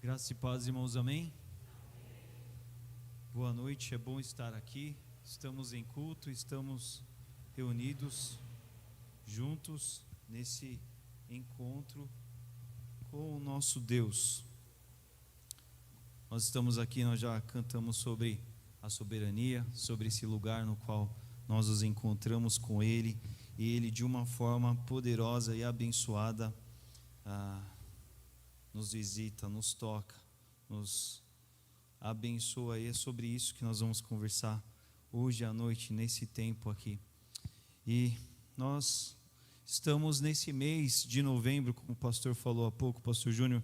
Graça e paz, irmãos, amém? Boa noite, é bom estar aqui. Estamos em culto, estamos reunidos juntos nesse encontro com o nosso Deus. Nós estamos aqui, nós já cantamos sobre a soberania, sobre esse lugar no qual nós nos encontramos com Ele, e Ele de uma forma poderosa e abençoada nos visita, nos toca, nos abençoa, e é sobre isso que nós vamos conversar hoje à noite, nesse tempo aqui. E nós estamos nesse mês de novembro, como o pastor falou há pouco, o pastor Júnior,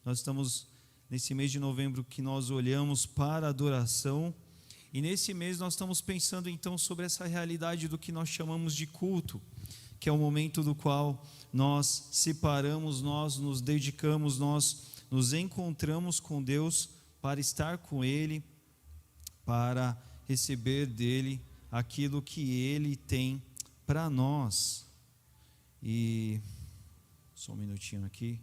nós estamos nesse mês de novembro que nós olhamos para a adoração, e nesse mês nós estamos pensando então sobre essa realidade do que nós chamamos de culto, que é o momento do qual nós separamos, nós nos dedicamos, nós nos encontramos com Deus para estar com Ele, para receber dEle aquilo que Ele tem para nós. E só um minutinho aqui.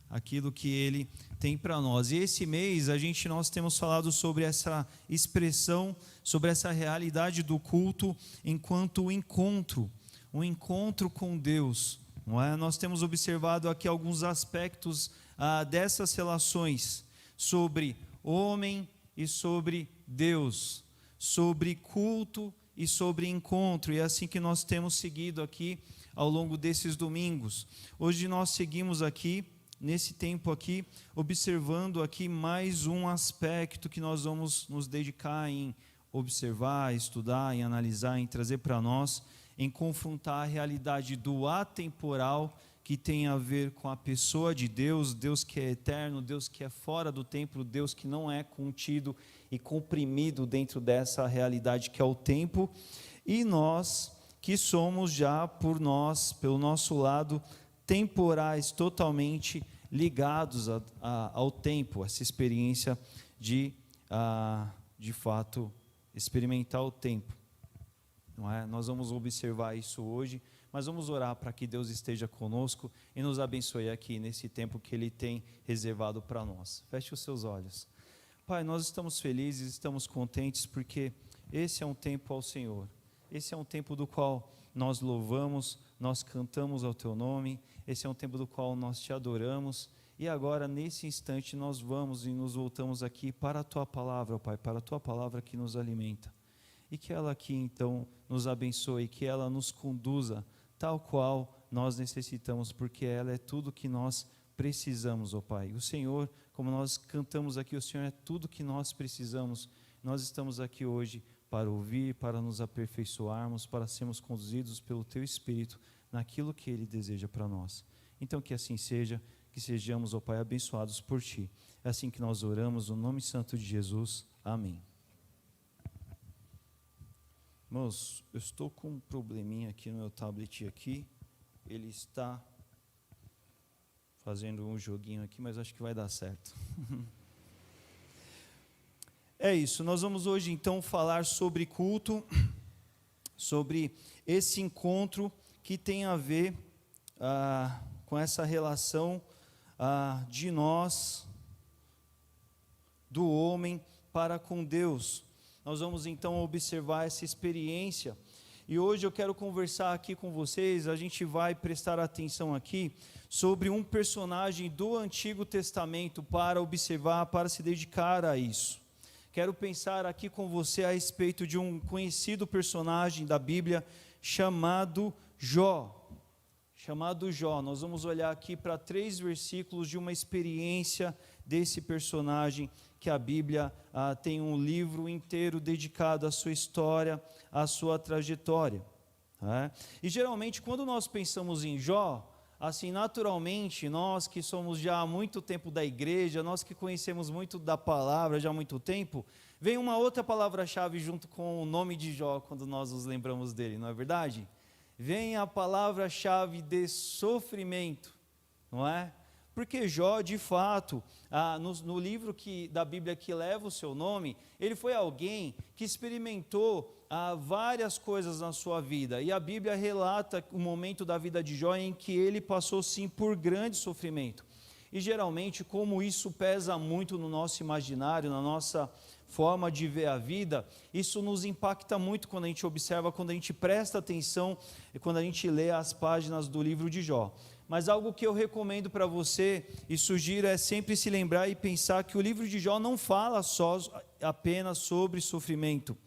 Aquilo que Ele tem para nós. E esse mês nós temos falado sobre essa expressão, sobre essa realidade do culto enquanto encontro, um encontro com Deus, não é? Nós temos observado aqui alguns aspectos dessas relações, sobre homem e sobre Deus, sobre culto e sobre encontro, e é assim que nós temos seguido aqui ao longo desses domingos. Hoje nós seguimos aqui nesse tempo aqui, observando aqui mais um aspecto que nós vamos nos dedicar em observar, estudar, em analisar, em trazer para nós, em confrontar a realidade do atemporal, que tem a ver com a pessoa de Deus, Deus que é eterno, Deus que é fora do tempo, Deus que não é contido e comprimido dentro dessa realidade que é o tempo, e nós que somos já pelo nosso lado, temporais, totalmente ligados ao tempo, essa experiência de fato, experimentar o tempo, não é? Nós vamos observar isso hoje, mas vamos orar para que Deus esteja conosco e nos abençoe aqui nesse tempo que Ele tem reservado para nós. Feche os seus olhos. Pai, nós estamos felizes, estamos contentes, porque esse é um tempo ao Senhor, esse é um tempo do qual nós louvamos, nós cantamos ao Teu nome, esse é um tempo do qual nós Te adoramos, e agora nesse instante nós vamos e nos voltamos aqui para a Tua palavra, Pai, para a Tua palavra que nos alimenta, e que ela aqui então nos abençoe, que ela nos conduza tal qual nós necessitamos, porque ela é tudo que nós precisamos, ó Pai. O Senhor, como nós cantamos aqui, o Senhor é tudo que nós precisamos. Nós estamos aqui hoje para ouvir, para nos aperfeiçoarmos, para sermos conduzidos pelo Teu Espírito naquilo que Ele deseja para nós. Então que assim seja, que sejamos, ó Pai, abençoados por Ti. É assim que nós oramos, no nome santo de Jesus. Amém. Irmãos, eu estou com um probleminha aqui no meu tablet aqui, ele está fazendo um joguinho aqui, mas acho que vai dar certo. É isso, nós vamos hoje então falar sobre culto, sobre esse encontro que tem a ver com essa relação de nós, do homem para com Deus. Nós vamos então observar essa experiência, e hoje eu quero conversar aqui com vocês, a gente vai prestar atenção aqui sobre um personagem do Antigo Testamento para observar, para se dedicar a isso. Quero pensar aqui com você a respeito de um conhecido personagem da Bíblia chamado Jó. Nós vamos olhar aqui para 3 versículos de uma experiência desse personagem, que a Bíblia tem um livro inteiro dedicado à sua história, à sua trajetória. E geralmente quando nós pensamos em Jó, assim, naturalmente, nós que somos já há muito tempo da igreja, nós que conhecemos muito da palavra já há muito tempo, vem uma outra palavra-chave junto com o nome de Jó, quando nós nos lembramos dele, não é verdade? Vem a palavra-chave de sofrimento, não é? Porque Jó, de fato, no livro da Bíblia que leva o seu nome, ele foi alguém que experimentou várias coisas na sua vida, e a Bíblia relata o momento da vida de Jó em que ele passou sim por grande sofrimento. E geralmente, como isso pesa muito no nosso imaginário, na nossa forma de ver a vida, isso nos impacta muito quando a gente observa, quando a gente presta atenção e quando a gente lê as páginas do livro de Jó. Mas algo que eu recomendo para você e sugiro é sempre se lembrar e pensar que o livro de Jó não fala só apenas sobre sofrimento,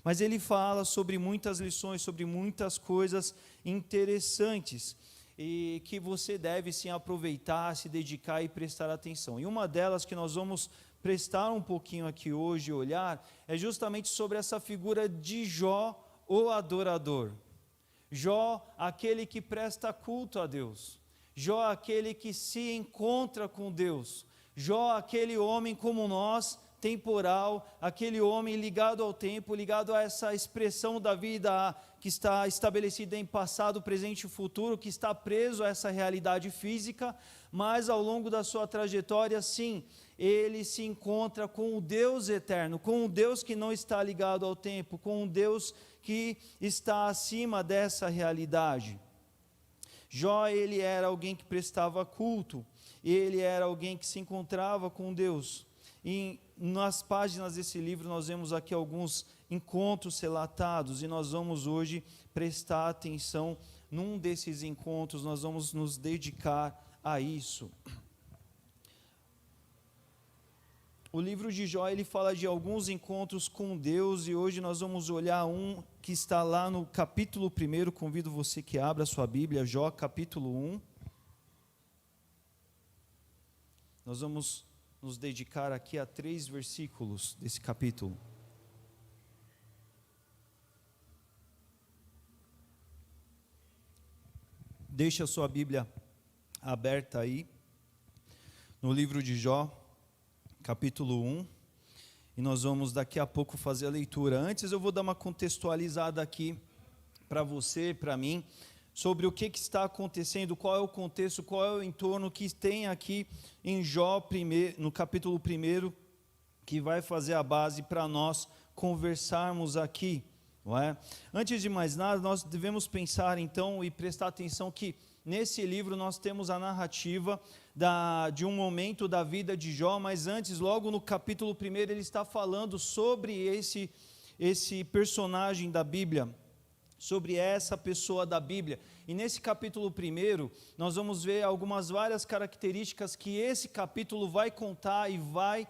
mas ele fala sobre muitas lições, sobre muitas coisas interessantes e que você deve sim aproveitar, se dedicar e prestar atenção. E uma delas que nós vamos prestar um pouquinho aqui hoje, olhar, é justamente sobre essa figura de Jó, o adorador. Jó, aquele que presta culto a Deus. Jó, aquele que se encontra com Deus. Jó, aquele homem como nós, temporal, aquele homem ligado ao tempo, ligado a essa expressão da vida que está estabelecida em passado, presente e futuro, que está preso a essa realidade física, mas ao longo da sua trajetória, sim, ele se encontra com o Deus eterno, com o Deus que não está ligado ao tempo, com o Deus que está acima dessa realidade. Jó, ele era alguém que prestava culto, ele era alguém que se encontrava com Deus. E nas páginas desse livro nós vemos aqui alguns encontros relatados e nós vamos hoje prestar atenção num desses encontros, nós vamos nos dedicar a isso. O livro de Jó, ele fala de alguns encontros com Deus e hoje nós vamos olhar um que está lá no capítulo 1, convido você que abra a sua Bíblia, Jó capítulo 1. Nós vamos nos dedicar aqui a 3 versículos desse capítulo. Deixe a sua Bíblia aberta aí, no livro de Jó, capítulo 1, e nós vamos daqui a pouco fazer a leitura. Antes eu vou dar uma contextualizada aqui para você, para mim, sobre o que está acontecendo, qual é o contexto, qual é o entorno que tem aqui em Jó, no capítulo 1, que vai fazer a base para nós conversarmos aqui, não é? Antes de mais nada, nós devemos pensar então e prestar atenção que nesse livro nós temos a narrativa de um momento da vida de Jó, mas antes, logo no capítulo 1, ele está falando sobre esse personagem da Bíblia, sobre essa pessoa da Bíblia. E nesse capítulo 1, nós vamos ver várias características que esse capítulo vai contar e vai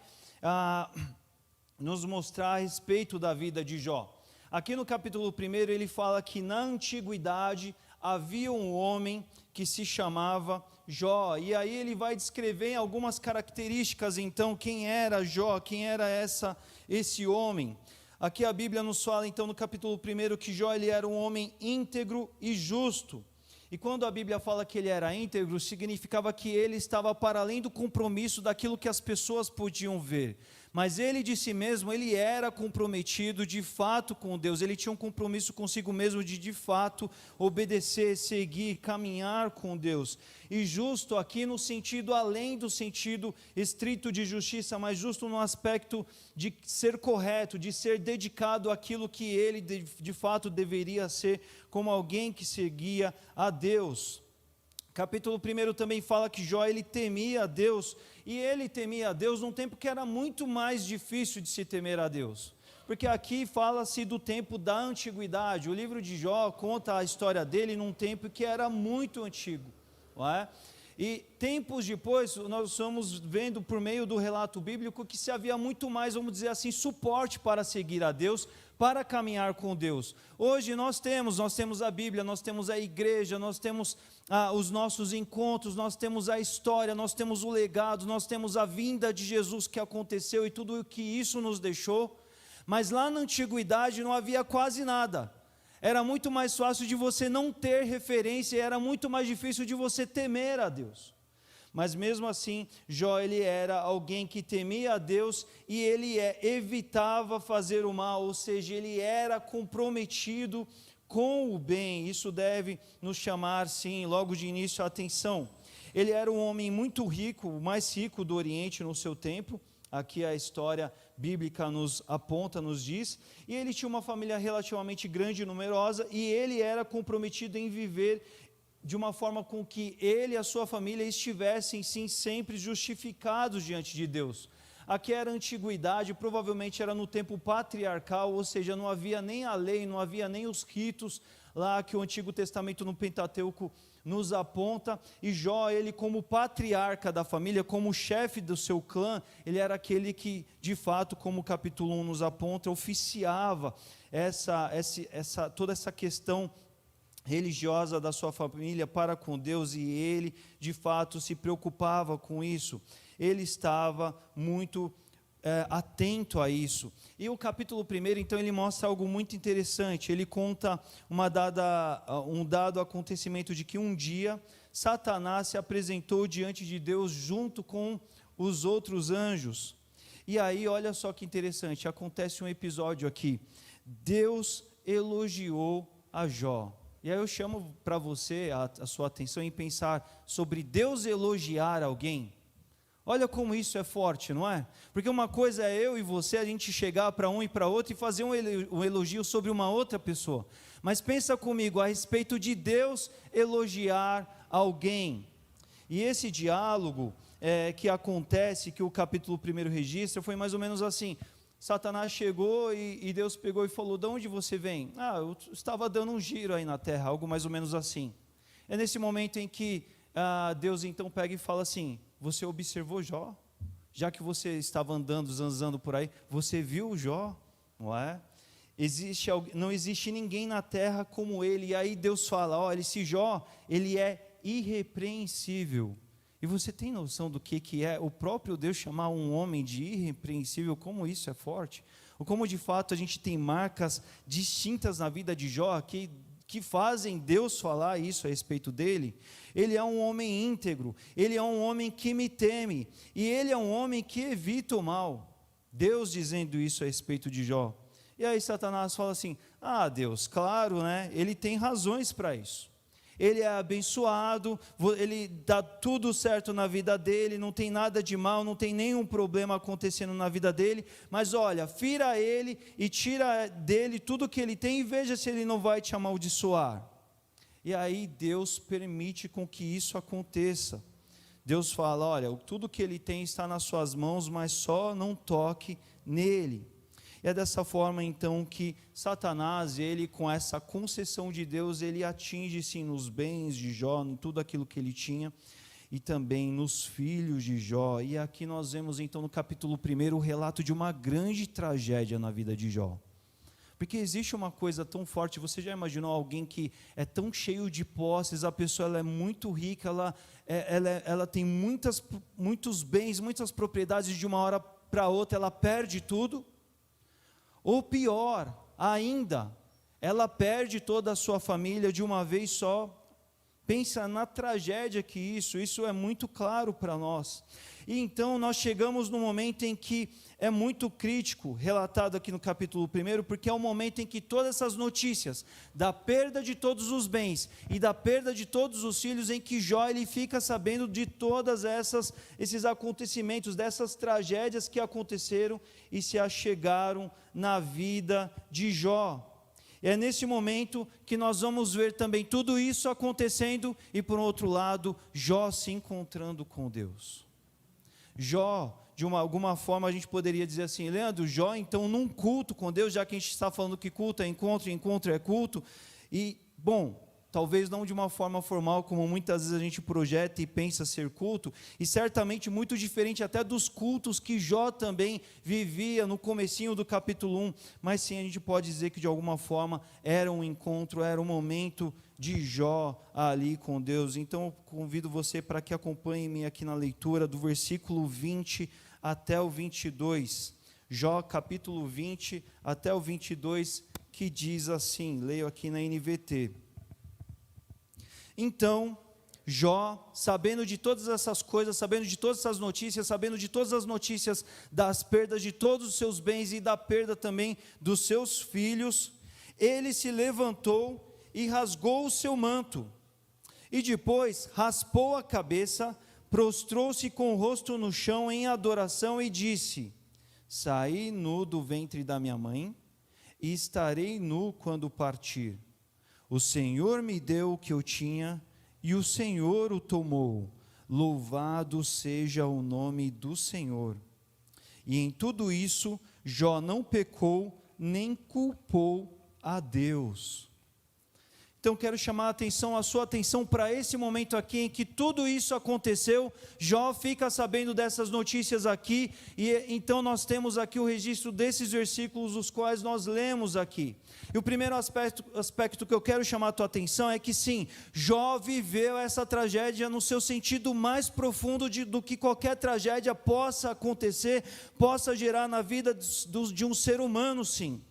nos mostrar a respeito da vida de Jó. Aqui no capítulo 1, ele fala que na antiguidade havia um homem que se chamava Jó, e aí ele vai descrever algumas características, então, quem era Jó, quem era esse homem. Aqui a Bíblia nos fala, então, no capítulo 1, que Jó ele era um homem íntegro e justo. E quando a Bíblia fala que ele era íntegro, significava que ele estava para além do compromisso daquilo que as pessoas podiam ver. Mas ele de si mesmo, ele era comprometido de fato com Deus, ele tinha um compromisso consigo mesmo de fato obedecer, seguir, caminhar com Deus. E justo aqui no sentido, além do sentido estrito de justiça, mas justo no aspecto de ser correto, de ser dedicado àquilo que ele de fato deveria ser, como alguém que seguia a Deus. Capítulo 1 também fala que Jó ele temia a Deus, e ele temia a Deus num tempo que era muito mais difícil de se temer a Deus, porque aqui fala-se do tempo da antiguidade. O livro de Jó conta a história dele num tempo que era muito antigo, não é? E tempos depois, nós estamos vendo por meio do relato bíblico que se havia muito mais, vamos dizer assim, suporte para seguir a Deus, para caminhar com Deus. Hoje nós temos a Bíblia, nós temos a igreja, nós temos os nossos encontros, nós temos a história, nós temos o legado, nós temos a vinda de Jesus que aconteceu e tudo o que isso nos deixou. Mas lá na antiguidade não havia quase nada. Era muito mais fácil de você não ter referência, e era muito mais difícil de você temer a Deus. Mas mesmo assim, Jó ele era alguém que temia a Deus e ele evitava fazer o mal, ou seja, ele era comprometido com o bem. Isso deve nos chamar, sim, logo de início a atenção. Ele era um homem muito rico, o mais rico do Oriente no seu tempo. Aqui a história bíblica nos aponta, nos diz, e ele tinha uma família relativamente grande e numerosa, e ele era comprometido em viver de uma forma com que ele e a sua família estivessem, sim, sempre justificados diante de Deus. Aqui era a antiguidade, provavelmente era no tempo patriarcal, ou seja, não havia nem a lei, não havia nem os ritos lá que o Antigo Testamento no Pentateuco nos aponta. E Jó, ele como patriarca da família, como chefe do seu clã, ele era aquele que, de fato, como o capítulo 1 nos aponta, oficiava toda essa questão religiosa da sua família para com Deus, e ele, de fato, se preocupava com isso. Ele estava muito atento a isso. E o capítulo 1, então, ele mostra algo muito interessante. Ele conta um dado acontecimento de que um dia Satanás se apresentou diante de Deus junto com os outros anjos. E aí, olha só que interessante, acontece um episódio aqui. Deus elogiou a Jó. E aí eu chamo para você a sua atenção em pensar sobre Deus elogiar alguém. Olha como isso é forte, não é? Porque uma coisa é eu e você, a gente chegar para um e para outro e fazer um elogio sobre uma outra pessoa. Mas pensa comigo a respeito de Deus elogiar alguém. E esse diálogo que acontece, que o capítulo 1 registra, foi mais ou menos assim. Satanás chegou e Deus pegou e falou: de onde você vem? Eu estava dando um giro aí na terra, algo mais ou menos assim. É nesse momento em que Deus então pega e fala assim: você observou Jó? Já que você estava andando, zanzando por aí, você viu Jó? Não é? Não existe ninguém na terra como ele. E aí Deus fala: olha, esse Jó, ele é irrepreensível. E você tem noção do que é o próprio Deus chamar um homem de irrepreensível? Como isso é forte? Ou como de fato a gente tem marcas distintas na vida de Jó que fazem Deus falar isso a respeito dele. Ele é um homem íntegro, ele é um homem que me teme, e ele é um homem que evita o mal. Deus dizendo isso a respeito de Jó. E aí Satanás fala assim: Deus, claro, né? Ele tem razões para isso. Ele é abençoado, ele dá tudo certo na vida dele, não tem nada de mal, não tem nenhum problema acontecendo na vida dele, mas olha, fira ele e tira dele tudo que ele tem e veja se ele não vai te amaldiçoar. E aí Deus permite com que isso aconteça. Deus fala: olha, tudo que ele tem está nas suas mãos, mas só não toque nele. E é dessa forma então que Satanás, ele com essa concessão de Deus, ele atinge sim nos bens de Jó, em tudo aquilo que ele tinha, e também nos filhos de Jó. E aqui nós vemos então no capítulo 1 o relato de uma grande tragédia na vida de Jó. Porque existe uma coisa tão forte. Você já imaginou alguém que é tão cheio de posses, a pessoa ela é muito rica, ela tem muitos bens, muitas propriedades, de uma hora para outra ela perde tudo? Ou pior ainda, ela perde toda a sua família de uma vez só. Pensa na tragédia que isso é muito claro para nós. E então nós chegamos no momento em que é muito crítico, relatado aqui no capítulo 1, porque é o momento em que todas essas notícias, da perda de todos os bens e da perda de todos os filhos, em que Jó ele fica sabendo de todas esses acontecimentos, dessas tragédias que aconteceram e se achegaram na vida de Jó. É nesse momento que nós vamos ver também tudo isso acontecendo e, por outro lado, Jó se encontrando com Deus. Jó, de alguma forma a gente poderia dizer assim: Leandro, Jó então num culto com Deus, já que a gente está falando que culto é encontro, encontro é culto, e bom, talvez não de uma forma formal, como muitas vezes a gente projeta e pensa ser culto, e certamente muito diferente até dos cultos que Jó também vivia no comecinho do capítulo 1, mas sim a gente pode dizer que de alguma forma era um encontro, era um momento de Jó ali com Deus. Então eu convido você para que acompanhe-me aqui na leitura do versículo 20 até o 22, Jó capítulo 20 até o 22, que diz assim, leio aqui na NVT: Então Jó, sabendo de todas essas coisas, sabendo de todas essas notícias, sabendo de todas as notícias das perdas de todos os seus bens e da perda também dos seus filhos, ele se levantou e rasgou o seu manto, e depois raspou a cabeça, prostrou-se com o rosto no chão em adoração e disse: Saí nu do ventre da minha mãe, e estarei nu quando partir. O Senhor me deu o que eu tinha, e o Senhor o tomou. Louvado seja o nome do Senhor. E em tudo isso, Jó não pecou, nem culpou a Deus. Então quero chamar a sua atenção para esse momento aqui, em que tudo isso aconteceu. Jó fica sabendo dessas notícias aqui, e então nós temos aqui o registro desses versículos, os quais nós lemos aqui. E o primeiro aspecto que eu quero chamar a tua atenção é que sim, Jó viveu essa tragédia no seu sentido mais profundo do que qualquer tragédia possa acontecer, possa gerar na vida de um ser humano, sim.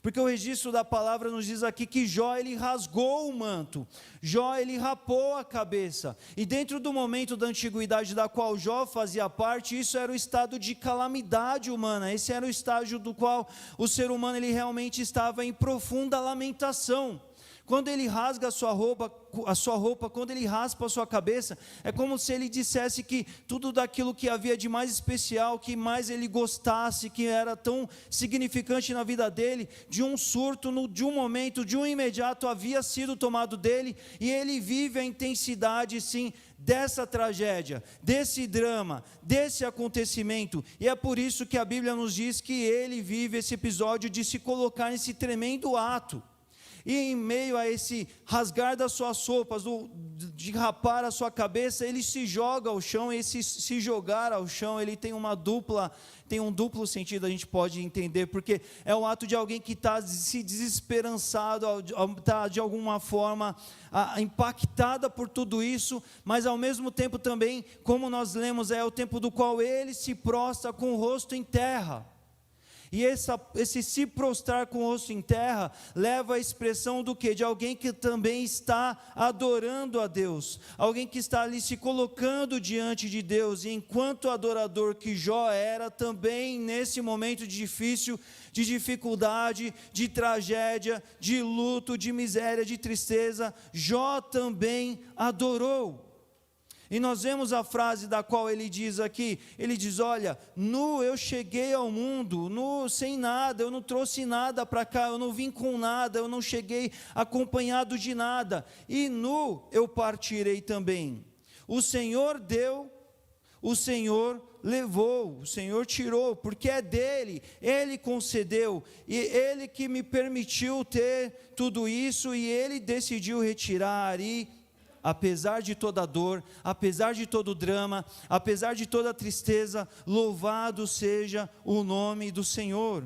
Porque o registro da palavra nos diz aqui que Jó, ele rasgou o manto, Jó, ele rapou a cabeça, e dentro do momento da antiguidade da qual Jó fazia parte, isso era o estado de calamidade humana, esse era o estágio do qual o ser humano, ele realmente estava em profunda lamentação. Quando ele rasga a sua roupa, quando ele raspa a sua cabeça, é como se ele dissesse que tudo daquilo que havia de mais especial, que mais ele gostasse, que era tão significante na vida dele, de um surto, de um momento, de um imediato, havia sido tomado dele, e ele vive a intensidade, sim, dessa tragédia, desse drama, desse acontecimento, e é por isso que a Bíblia nos diz que ele vive esse episódio de se colocar nesse tremendo ato. E em meio a esse rasgar das suas roupas, de rapar a sua cabeça, ele se joga ao chão. E esse se jogar ao chão, ele tem um duplo sentido, a gente pode entender, porque é o ato de alguém que está se desesperançado, está de alguma forma impactada por tudo isso, mas ao mesmo tempo também, como nós lemos, é o tempo do qual ele se prostra com o rosto em terra. E esse se prostrar com o rosto em terra leva à expressão do quê? De alguém que também está adorando a Deus, alguém que está ali se colocando diante de Deus, e enquanto adorador que Jó era, também nesse momento difícil, de dificuldade, de tragédia, de luto, de miséria, de tristeza, Jó também adorou. E nós vemos a frase da qual ele diz aqui, ele diz, olha, nu eu cheguei ao mundo, nu sem nada, eu não trouxe nada para cá, eu não vim com nada, eu não cheguei acompanhado de nada, e nu eu partirei também. O Senhor deu, o Senhor levou, o Senhor tirou, porque é dele, ele concedeu, e ele que me permitiu ter tudo isso, e ele decidiu retirar, e apesar de toda a dor, apesar de todo o drama, apesar de toda a tristeza, louvado seja o nome do Senhor.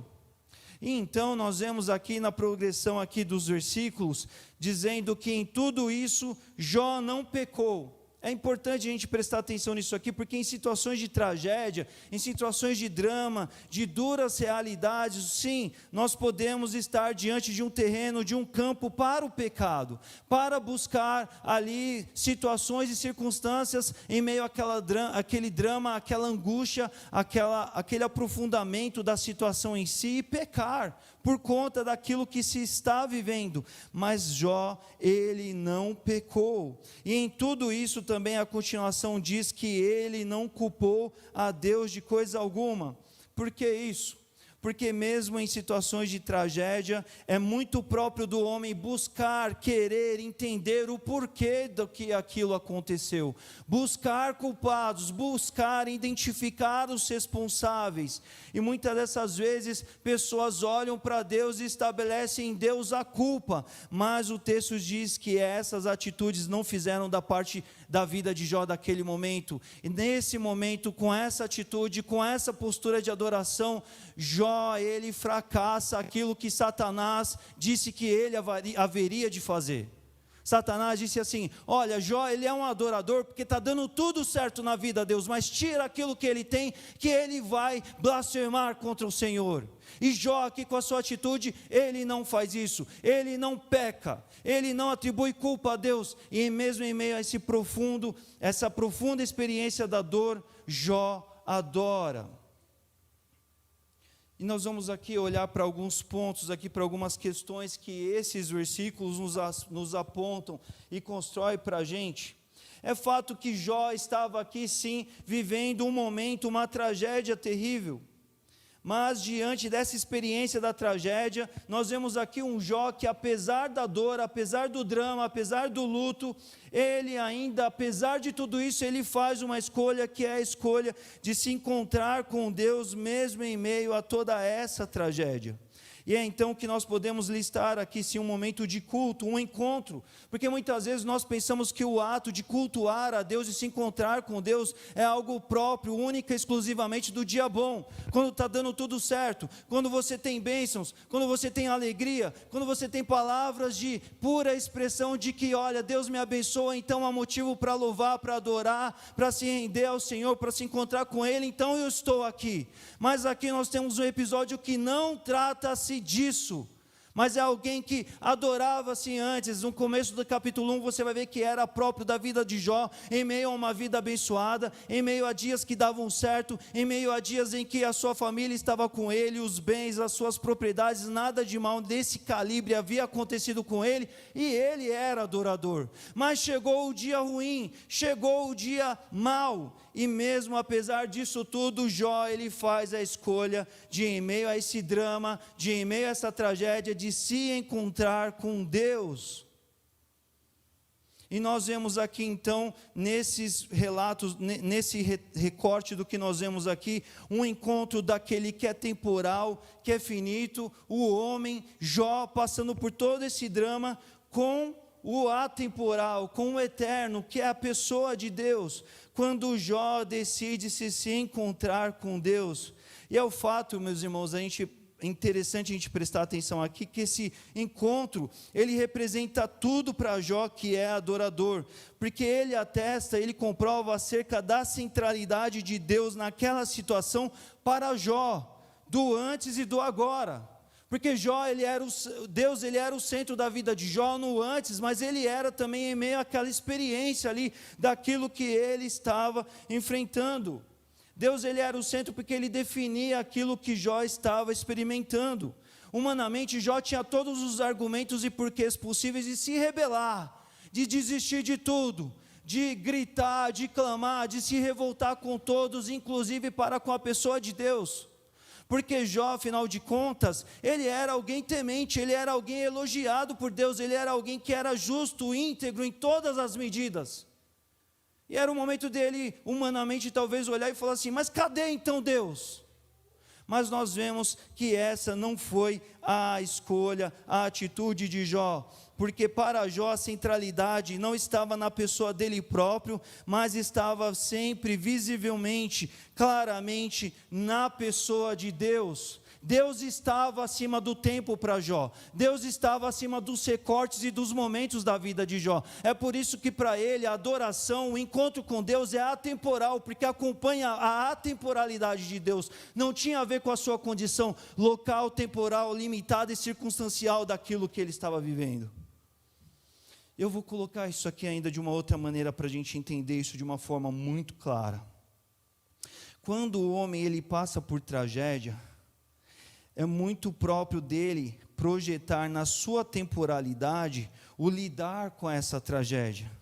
E então nós vemos aqui na progressão aqui dos versículos, dizendo que em tudo isso Jó não pecou. É importante a gente prestar atenção nisso aqui, porque em situações de tragédia, em situações de drama, de duras realidades, sim, nós podemos estar diante de um terreno, de um campo para o pecado, para buscar ali situações e circunstâncias em meio àquele drama, àquela angústia, aquele aprofundamento da situação em si, e pecar por conta daquilo que se está vivendo. Mas Jó, ele não pecou, e em tudo isso também a continuação diz que ele não culpou a Deus de coisa alguma. Por que isso? Porque mesmo em situações de tragédia, é muito próprio do homem buscar, querer, entender o porquê do que aquilo aconteceu, buscar culpados, buscar identificar os responsáveis, e muitas dessas vezes, pessoas olham para Deus e estabelecem em Deus a culpa, mas o texto diz que essas atitudes não fizeram da parte da vida de Jó daquele momento, e nesse momento, com essa atitude, com essa postura de adoração, Jó, ele fracassa aquilo que Satanás disse que ele haveria de fazer. Satanás disse assim, olha, Jó, ele é um adorador, porque está dando tudo certo na vida, Deus, mas tira aquilo que ele tem, que ele vai blasfemar contra o Senhor. E Jó aqui com a sua atitude, ele não faz isso, ele não peca, ele não atribui culpa a Deus, e mesmo em meio a essa profunda experiência da dor, Jó adora. E nós vamos aqui olhar para alguns pontos, aqui para algumas questões que esses versículos nos apontam e constroem para a gente. É fato que Jó estava aqui sim, vivendo um momento, uma tragédia terrível. Mas diante dessa experiência da tragédia, nós vemos aqui um Jó que, apesar da dor, apesar do drama, apesar do luto, ele ainda, apesar de tudo isso, ele faz uma escolha, que é a escolha de se encontrar com Deus, mesmo em meio a toda essa tragédia. E é então que nós podemos listar aqui sim um momento de culto, um encontro, porque muitas vezes nós pensamos que o ato de cultuar a Deus e se encontrar com Deus é algo próprio, única e exclusivamente do dia bom, quando está dando tudo certo, quando você tem bênçãos, quando você tem alegria, quando você tem palavras de pura expressão de que, olha, Deus me abençoa, então há motivo para louvar, para adorar, para se render ao Senhor, para se encontrar com Ele, então eu estou aqui. Mas aqui nós temos um episódio que não trata-se disso, mas é alguém que adorava-se antes. No começo do capítulo 1 você vai ver que era próprio da vida de Jó, em meio a uma vida abençoada, em meio a dias que davam certo, em meio a dias em que a sua família estava com ele, os bens, as suas propriedades, nada de mal desse calibre havia acontecido com ele, e ele era adorador. Mas chegou o dia ruim, chegou o dia mau, e mesmo apesar disso tudo, Jó, ele faz a escolha de, em meio a esse drama, de em meio a essa tragédia, de se encontrar com Deus. E nós vemos aqui então, nesses relatos, nesse recorte do que nós vemos aqui, um encontro daquele que é temporal, que é finito, o homem, Jó, passando por todo esse drama, com o atemporal, com o eterno, que é a pessoa de Deus, quando Jó decide se encontrar com Deus. E é o fato, meus irmãos, é interessante a gente prestar atenção aqui, que esse encontro, ele representa tudo para Jó que é adorador, porque ele atesta, ele comprova acerca da centralidade de Deus naquela situação para Jó, do antes e do agora. Porque Jó, Deus ele era o centro da vida de Jó no antes, mas ele era também em meio àquela experiência ali, daquilo que ele estava enfrentando. Deus ele era o centro porque ele definia aquilo que Jó estava experimentando. Humanamente, Jó tinha todos os argumentos e porquês possíveis de se rebelar, de desistir de tudo, de gritar, de clamar, de se revoltar com todos, inclusive para com a pessoa de Deus. Porque Jó, afinal de contas, ele era alguém temente, ele era alguém elogiado por Deus, ele era alguém que era justo, íntegro em todas as medidas. E era o momento dele, humanamente, talvez olhar e falar assim, mas cadê então Deus? Mas nós vemos que essa não foi a escolha, a atitude de Jó, porque para Jó a centralidade não estava na pessoa dele próprio, mas estava sempre, visivelmente, claramente, na pessoa de Deus. Deus estava acima do tempo para Jó, Deus estava acima dos recortes e dos momentos da vida de Jó. É por isso que para ele a adoração, o encontro com Deus é atemporal, porque acompanha a atemporalidade de Deus, não tinha a ver com a sua condição local, temporal, limitada e circunstancial daquilo que ele estava vivendo. Eu vou colocar isso aqui ainda de uma outra maneira para a gente entender isso de uma forma muito clara. Quando o homem ele passa por tragédia, é muito próprio dele projetar na sua temporalidade o lidar com essa tragédia.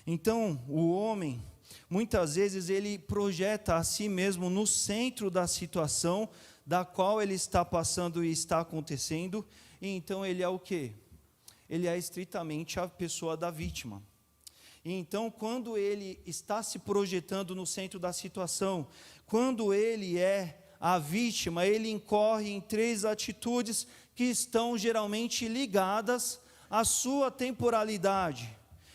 Então, o homem, muitas vezes, ele projeta a si mesmo no centro da situação da qual ele está passando e está acontecendo, e então ele é o quê? Ele é estritamente a pessoa da vítima. E então, quando ele está se projetando no centro da situação, quando ele é a vítima, ele incorre em 3 atitudes que estão geralmente ligadas à sua temporalidade.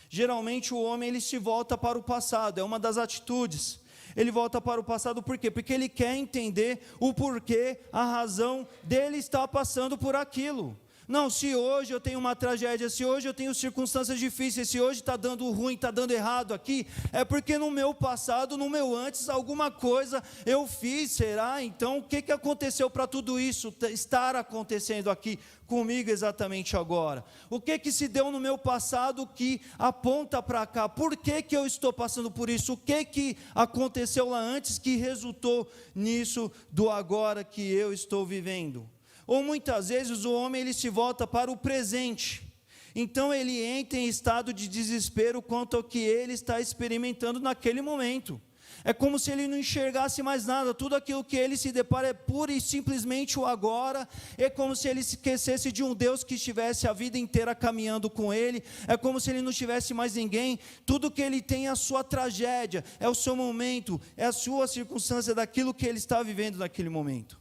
Geralmente o homem ele se volta para o passado, é uma das atitudes. Ele volta para o passado por quê? Porque ele quer entender o porquê, a razão dele estar passando por aquilo. Não, se hoje eu tenho uma tragédia, se hoje eu tenho circunstâncias difíceis, se hoje está dando ruim, está dando errado aqui, é porque no meu passado, no meu antes, alguma coisa eu fiz, será? Então, o que aconteceu para tudo isso estar acontecendo aqui comigo exatamente agora? O que se deu no meu passado que aponta para cá? Por que eu estou passando por isso? O que aconteceu lá antes que resultou nisso do agora que eu estou vivendo? Ou muitas vezes o homem ele se volta para o presente, então ele entra em estado de desespero quanto ao que ele está experimentando naquele momento. É como se ele não enxergasse mais nada, tudo aquilo que ele se depara é pura e simplesmente o agora. É como se ele esquecesse de um Deus que estivesse a vida inteira caminhando com ele. É como se ele não tivesse mais ninguém. Tudo que ele tem é a sua tragédia, é o seu momento, é a sua circunstância daquilo que ele está vivendo naquele momento.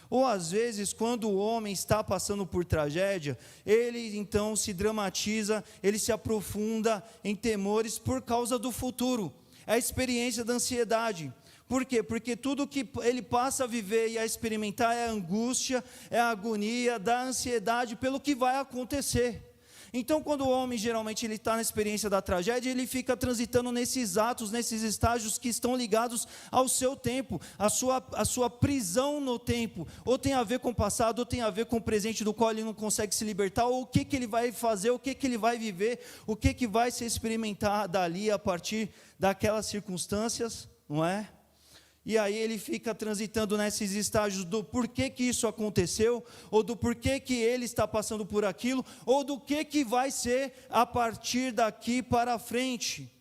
Ou às vezes, quando o homem está passando por tragédia, ele então se dramatiza, ele se aprofunda em temores por causa do futuro. É a experiência da ansiedade. Por quê? Porque tudo que ele passa a viver e a experimentar é a angústia, é a agonia da ansiedade pelo que vai acontecer. Então, quando o homem geralmente ele está na experiência da tragédia, ele fica transitando nesses atos, nesses estágios que estão ligados ao seu tempo, a sua prisão no tempo, ou tem a ver com o passado, ou tem a ver com o presente do qual ele não consegue se libertar, ou o que ele vai fazer, o que ele vai viver, o que vai se experimentar dali a partir daquelas circunstâncias, não é? E aí ele fica transitando nesses estágios do porquê que isso aconteceu, ou do porquê que ele está passando por aquilo, ou do que vai ser a partir daqui para frente.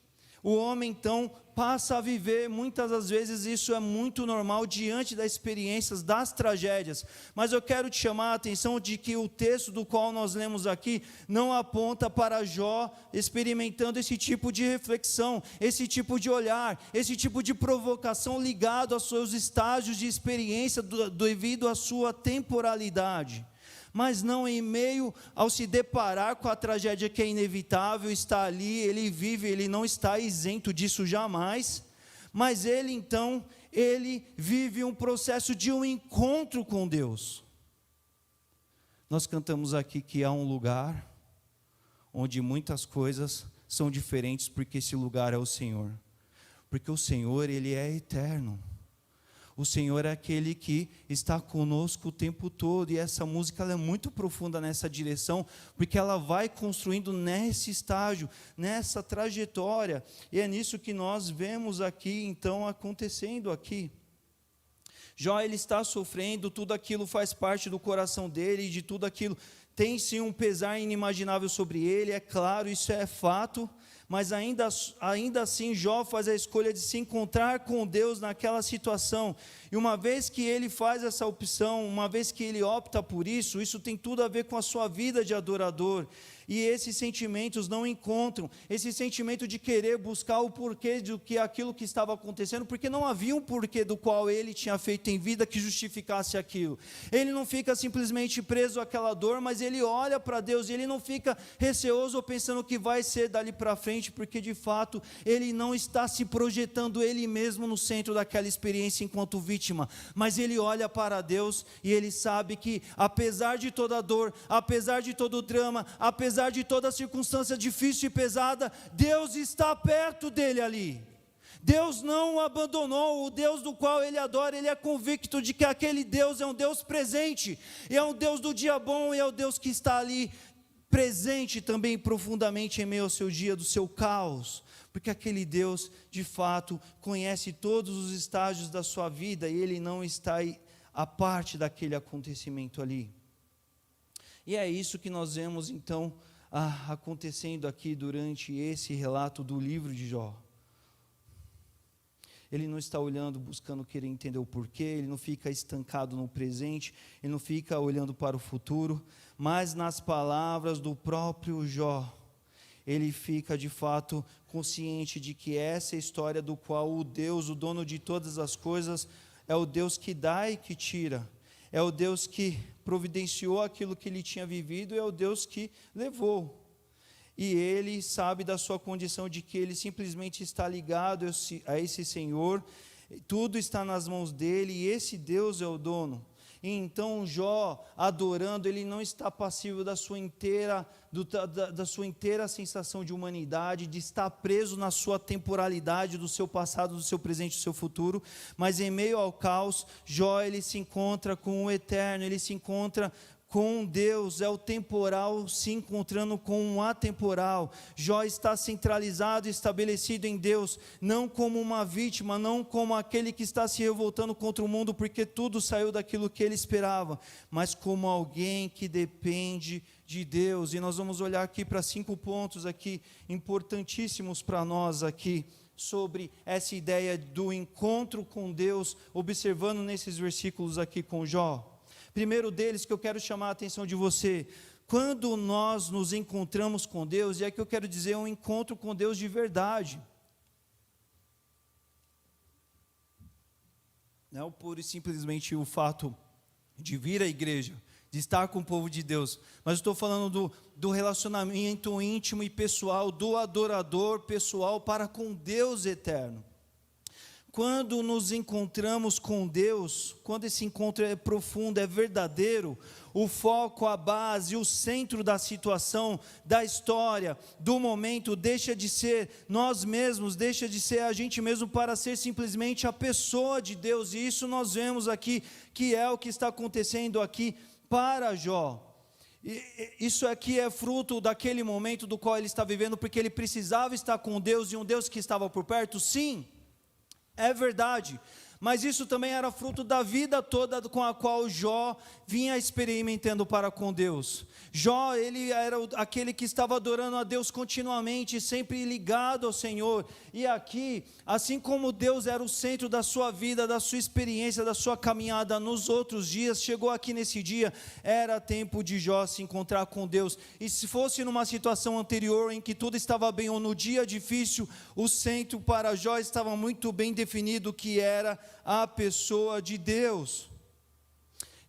O homem então passa a viver, muitas das vezes isso é muito normal diante das experiências, das tragédias. Mas eu quero te chamar a atenção de que o texto do qual nós lemos aqui não aponta para Jó experimentando esse tipo de reflexão, esse tipo de olhar, esse tipo de provocação ligado aos seus estágios de experiência devido à sua temporalidade. Mas não, em meio ao se deparar com a tragédia que é inevitável, está ali, ele vive, ele não está isento disso jamais, mas ele então, ele vive um processo de um encontro com Deus. Nós cantamos aqui que há um lugar onde muitas coisas são diferentes, porque esse lugar é o Senhor, porque o Senhor, ele é eterno. O Senhor é aquele que está conosco o tempo todo, e essa música ela é muito profunda nessa direção, porque ela vai construindo nesse estágio, nessa trajetória, e é nisso que nós vemos aqui, então, acontecendo aqui. Jó, ele está sofrendo, tudo aquilo faz parte do coração dele, e de tudo aquilo tem sim um pesar inimaginável sobre ele, é claro, isso é fato, mas ainda assim Jó faz a escolha de se encontrar com Deus naquela situação, e uma vez que ele faz essa opção, uma vez que ele opta por isso, isso tem tudo a ver com a sua vida de adorador, e esses sentimentos não encontram, esse sentimento de querer buscar o porquê de que aquilo que estava acontecendo, porque não havia um porquê do qual ele tinha feito em vida que justificasse aquilo. Ele não fica simplesmente preso àquela dor, mas ele olha para Deus, e ele não fica receoso ou pensando que vai ser dali para frente, porque de fato ele não está se projetando ele mesmo no centro daquela experiência enquanto vítima, mas ele olha para Deus, e ele sabe que apesar de toda a dor, apesar de todo o drama, apesar de toda a circunstância difícil e pesada, Deus está perto dele ali. Deus não o abandonou, o Deus do qual ele adora, ele é convicto de que aquele Deus é um Deus presente, e é um Deus do dia bom, e é o Deus que está ali presente também profundamente em meio ao seu dia, do seu caos, porque aquele Deus de fato conhece todos os estágios da sua vida, e ele não está à parte daquele acontecimento ali. E é isso que nós vemos então acontecendo aqui durante esse relato do livro de Jó. Ele não está olhando, buscando querer entender o porquê, ele não fica estancado no presente, ele não fica olhando para o futuro, mas nas palavras do próprio Jó, ele fica de fato consciente de que essa é a história do qual o Deus, o dono de todas as coisas, é o Deus que dá e que tira, é o Deus que providenciou aquilo que ele tinha vivido, é o Deus que levou. E ele sabe da sua condição de que ele simplesmente está ligado a esse Senhor, tudo está nas mãos dele, e esse Deus é o dono. E então Jó, adorando, ele não está passivo da sua inteira sensação de humanidade, de estar preso na sua temporalidade, do seu passado, do seu presente, do seu futuro, mas em meio ao caos, Jó, ele se encontra com o eterno, ele se encontra com Deus, é o temporal se encontrando com o atemporal. Jó está centralizado e estabelecido em Deus, não como uma vítima, não como aquele que está se revoltando contra o mundo porque tudo saiu daquilo que ele esperava, mas como alguém que depende de Deus. E nós vamos olhar aqui para 5 pontos aqui importantíssimos para nós aqui sobre essa ideia do encontro com Deus, observando nesses versículos aqui com Jó. Primeiro deles que eu quero chamar a atenção de você, quando nós nos encontramos com Deus, e aqui eu quero dizer um encontro com Deus de verdade, não pura e simplesmente o fato de vir à igreja, de estar com o povo de Deus, mas estou falando do relacionamento íntimo e pessoal, do adorador pessoal para com Deus eterno. Quando nos encontramos com Deus, quando esse encontro é profundo, é verdadeiro, o foco, a base, o centro da situação, da história, do momento, deixa de ser nós mesmos, deixa de ser a gente mesmo para ser simplesmente a pessoa de Deus. E isso nós vemos aqui, que é o que está acontecendo aqui para Jó. Isso aqui é fruto daquele momento do qual ele está vivendo, porque ele precisava estar com Deus e um Deus que estava por perto, sim. É verdade, mas isso também era fruto da vida toda com a qual Jó vinha experimentando para com Deus. Jó, ele era aquele que estava adorando a Deus continuamente, sempre ligado ao Senhor. E aqui, assim como Deus era o centro da sua vida, da sua experiência, da sua caminhada nos outros dias, chegou aqui nesse dia, era tempo de Jó se encontrar com Deus. E se fosse numa situação anterior em que tudo estava bem, ou no dia difícil, o centro para Jó estava muito bem definido, que era a pessoa de Deus.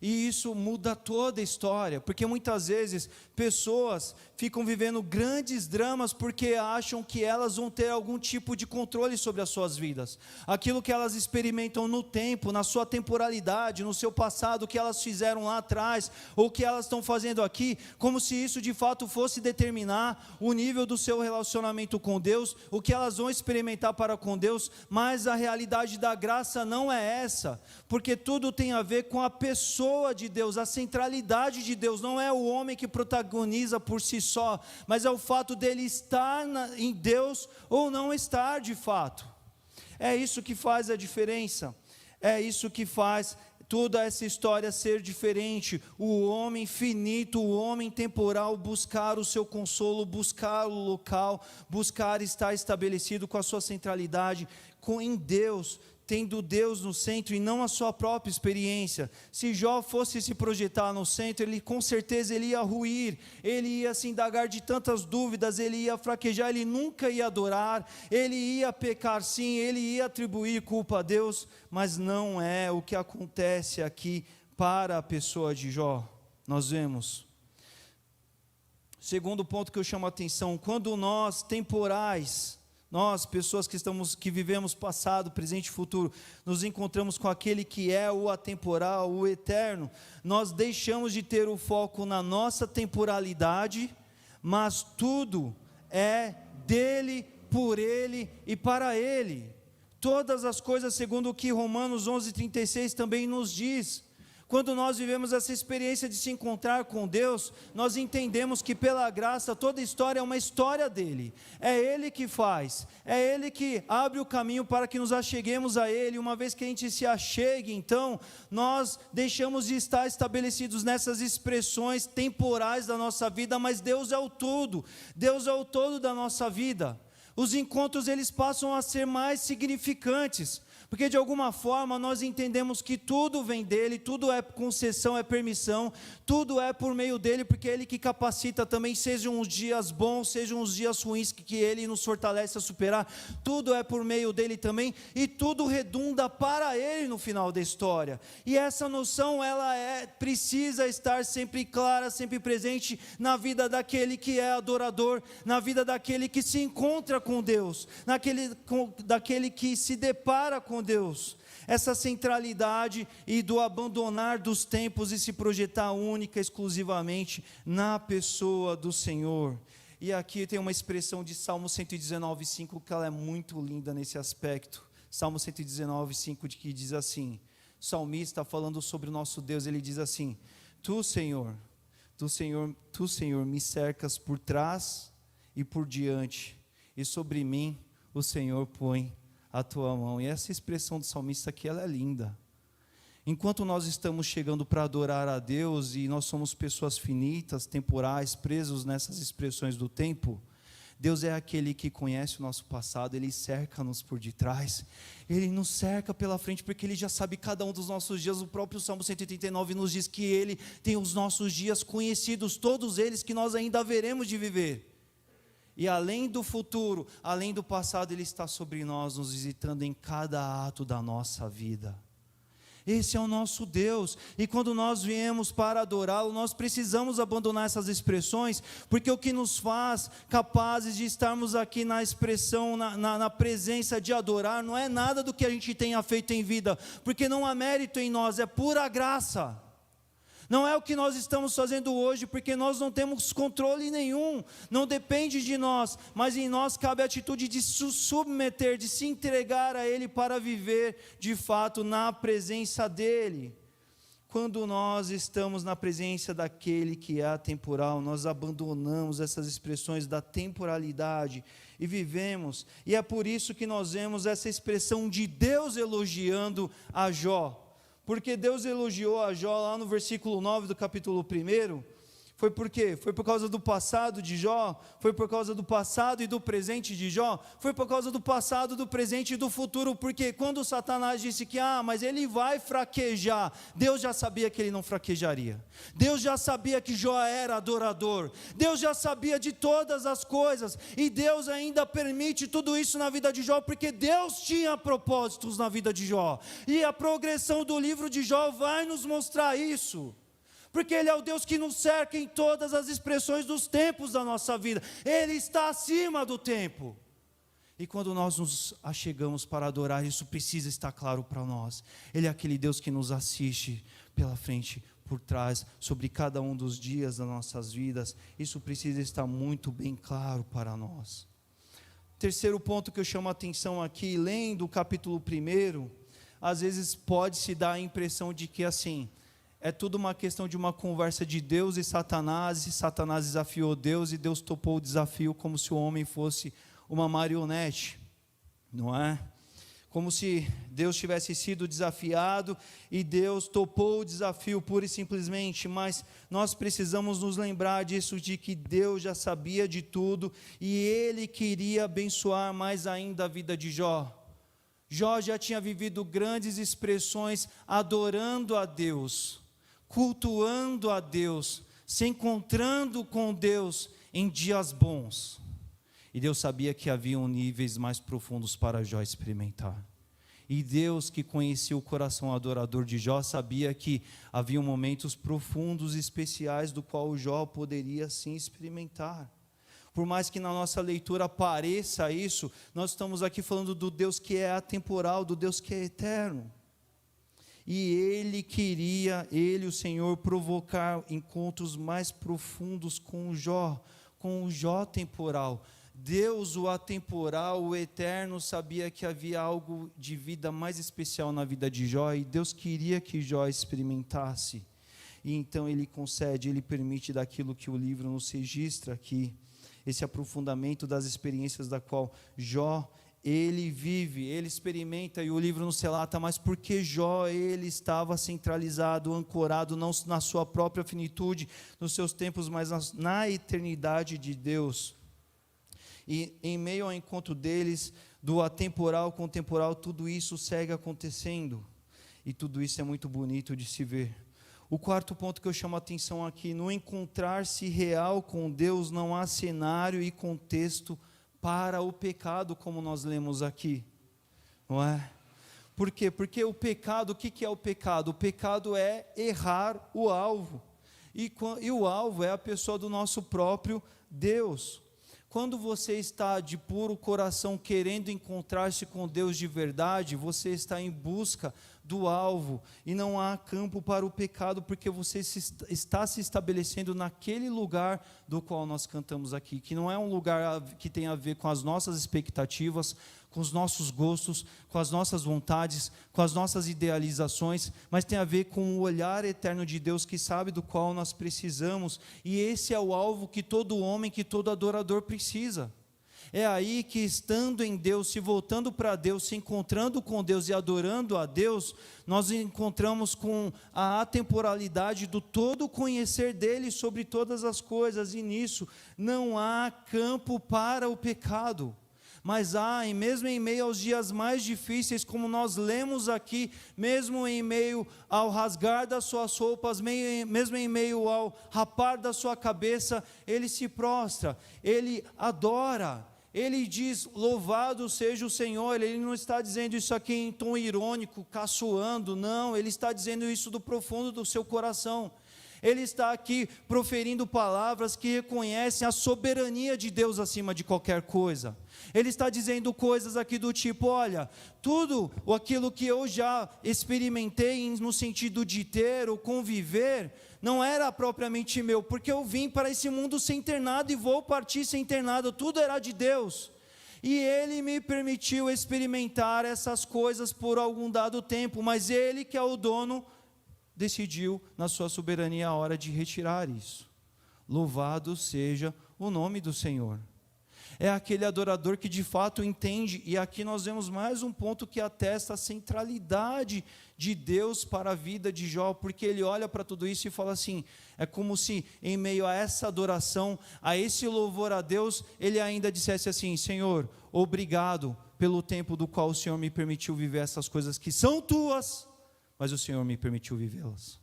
E isso muda toda a história, porque muitas vezes pessoas ficam vivendo grandes dramas porque acham que elas vão ter algum tipo de controle sobre as suas vidas. Aquilo que elas experimentam no tempo, na sua temporalidade, no seu passado, o que elas fizeram lá atrás, ou o que elas estão fazendo aqui, como se isso de fato fosse determinar o nível do seu relacionamento com Deus, o que elas vão experimentar para com Deus, mas a realidade da graça não é essa, porque tudo tem a ver com a pessoa de Deus, a centralidade de Deus. Não é o homem que protagoniza por si só, mas é o fato dele estar em Deus ou não estar de fato. É isso que faz a diferença, é isso que faz toda essa história ser diferente. O homem finito, o homem temporal, buscar o seu consolo, buscar o local, buscar estar estabelecido com a sua centralidade em Deus, tendo Deus no centro e não a sua própria experiência. Se Jó fosse se projetar no centro, ele com certeza ele ia ruir, ele ia se indagar de tantas dúvidas, ele ia fraquejar, ele nunca ia adorar, ele ia pecar sim, ele ia atribuir culpa a Deus, mas não é o que acontece aqui para a pessoa de Jó. Nós vemos. Segundo ponto que eu chamo a atenção, quando nós temporais, nós, pessoas que vivemos passado, presente e futuro, nos encontramos com aquele que é o atemporal, o eterno, nós deixamos de ter o foco na nossa temporalidade, mas tudo é dele, por ele e para ele. Todas as coisas, segundo o que Romanos 11:36 também nos diz. Quando nós vivemos essa experiência de se encontrar com Deus, nós entendemos que pela graça toda história é uma história dele. É Ele que faz, é Ele que abre o caminho para que nos acheguemos a Ele. Uma vez que a gente se achegue, então, nós deixamos de estar estabelecidos nessas expressões temporais da nossa vida, mas Deus é o todo, Deus é o todo da nossa vida. Os encontros eles passam a ser mais significantes, porque de alguma forma nós entendemos que tudo vem dele, tudo é concessão, é permissão, tudo é por meio dele, porque é ele que capacita também, sejam os dias bons, sejam os dias ruins, que ele nos fortalece a superar, tudo é por meio dele também, e tudo redunda para ele no final da história. E essa noção ela precisa estar sempre clara, sempre presente na vida daquele que é adorador, na vida daquele que se encontra com Deus, daquele que se depara com Deus. Essa centralidade e do abandonar dos tempos e se projetar única, exclusivamente na pessoa do Senhor. E aqui tem uma expressão de Salmo 119:5 que ela é muito linda nesse aspecto. Salmo 119:5 que diz assim, o salmista falando sobre o nosso Deus, ele diz assim: Tu, Senhor, me cercas por trás e por diante, e sobre mim o Senhor põe a tua mão. E essa expressão do salmista aqui, ela é linda. Enquanto nós estamos chegando para adorar a Deus, e nós somos pessoas finitas, temporais, presos nessas expressões do tempo, Deus é aquele que conhece o nosso passado, Ele cerca-nos por detrás, Ele nos cerca pela frente, porque Ele já sabe cada um dos nossos dias. O próprio Salmo 139 nos diz que Ele tem os nossos dias conhecidos, todos eles que nós ainda haveremos de viver. E além do futuro, além do passado, Ele está sobre nós, nos visitando em cada ato da nossa vida. Esse é o nosso Deus, e quando nós viemos para adorá-lo, nós precisamos abandonar essas expressões, porque o que nos faz capazes de estarmos aqui na expressão, na presença de adorar, não é nada do que a gente tenha feito em vida, porque não há mérito em nós, é pura graça. Não é o que nós estamos fazendo hoje, porque nós não temos controle nenhum, não depende de nós, mas em nós cabe a atitude de se submeter, de se entregar a Ele para viver de fato na presença dEle. Quando nós estamos na presença daquele que é atemporal, nós abandonamos essas expressões da temporalidade e vivemos, e é por isso que nós vemos essa expressão de Deus elogiando a Jó. Porque Deus elogiou a Jó lá no versículo 9 do capítulo 1, foi por quê? Foi por causa do passado de Jó? Foi por causa do passado e do presente de Jó? Foi por causa do passado, do presente e do futuro, porque quando Satanás disse que, mas ele vai fraquejar, Deus já sabia que ele não fraquejaria, Deus já sabia que Jó era adorador, Deus já sabia de todas as coisas, e Deus ainda permite tudo isso na vida de Jó, porque Deus tinha propósitos na vida de Jó, e a progressão do livro de Jó vai nos mostrar isso. Porque Ele é o Deus que nos cerca em todas as expressões dos tempos da nossa vida. Ele está acima do tempo. E quando nós nos achegamos para adorar, isso precisa estar claro para nós. Ele é aquele Deus que nos assiste pela frente, por trás, sobre cada um dos dias das nossas vidas. Isso precisa estar muito bem claro para nós. Terceiro ponto que eu chamo a atenção aqui, lendo o capítulo 1, às vezes pode se dar a impressão de que assim, é tudo uma questão de uma conversa de Deus e Satanás desafiou Deus, e Deus topou o desafio como se o homem fosse uma marionete, não é? Como se Deus tivesse sido desafiado e Deus topou o desafio pura e simplesmente, mas nós precisamos nos lembrar disso, de que Deus já sabia de tudo e Ele queria abençoar mais ainda a vida de Jó. Jó já tinha vivido grandes expressões adorando a Deus, cultuando a Deus, se encontrando com Deus em dias bons. E Deus sabia que haviam níveis mais profundos para Jó experimentar. E Deus, que conhecia o coração adorador de Jó, sabia que havia momentos profundos e especiais do qual Jó poderia sim experimentar. Por mais que na nossa leitura pareça isso, nós estamos aqui falando do Deus que é atemporal, do Deus que é eterno. E Ele, o Senhor, provocar encontros mais profundos com o Jó temporal. Deus, o atemporal, o eterno, sabia que havia algo de vida mais especial na vida de Jó, e Deus queria que Jó experimentasse. E então Ele concede, Ele permite daquilo que o livro nos registra aqui, esse aprofundamento das experiências da qual Jó, ele vive, ele experimenta, e o livro nos relata, mas porque Jó, ele estava centralizado, ancorado, não na sua própria finitude, nos seus tempos, mas na eternidade de Deus. E em meio ao encontro deles, do atemporal com o temporal, tudo isso segue acontecendo, e tudo isso é muito bonito de se ver. O quarto ponto que eu chamo a atenção aqui, no encontrar-se real com Deus, não há cenário e contexto para o pecado, como nós lemos aqui, não é? Por quê? Porque o pecado, o que é o pecado? O pecado é errar o alvo, e o alvo é a pessoa do nosso próprio Deus. Quando você está de puro coração querendo encontrar-se com Deus de verdade, você está em busca do alvo, e não há campo para o pecado, porque você está se estabelecendo naquele lugar do qual nós cantamos aqui, que não é um lugar que tem a ver com as nossas expectativas, com os nossos gostos, com as nossas vontades, com as nossas idealizações, mas tem a ver com o olhar eterno de Deus, que sabe do qual nós precisamos, e esse é o alvo que todo homem, que todo adorador precisa. É aí que, estando em Deus, se voltando para Deus, se encontrando com Deus e adorando a Deus, nós encontramos com a atemporalidade do todo conhecer dele sobre todas as coisas, e nisso não há campo para o pecado. Mas mesmo em meio aos dias mais difíceis, como nós lemos aqui, mesmo em meio ao rasgar das suas roupas, mesmo em meio ao rapar da sua cabeça, ele se prostra, ele adora, ele diz: louvado seja o Senhor. Ele não está dizendo isso aqui em tom irônico, caçoando, não, ele está dizendo isso do profundo do seu coração. Ele está aqui proferindo palavras que reconhecem a soberania de Deus acima de qualquer coisa. Ele está dizendo coisas aqui do tipo: olha, tudo aquilo que eu já experimentei no sentido de ter ou conviver, não era propriamente meu, porque eu vim para esse mundo sem ter nada e vou partir sem ter nada, tudo era de Deus. E Ele me permitiu experimentar essas coisas por algum dado tempo, mas Ele, que é o dono, decidiu na sua soberania a hora de retirar isso. Louvado seja o nome do Senhor. É aquele adorador que de fato entende, e aqui nós vemos mais um ponto que atesta a centralidade de Deus para a vida de Jó, porque ele olha para tudo isso e fala assim, é como se em meio a essa adoração, a esse louvor a Deus, ele ainda dissesse assim: Senhor, obrigado pelo tempo do qual o Senhor me permitiu viver essas coisas que são tuas, mas o Senhor me permitiu vivê-las,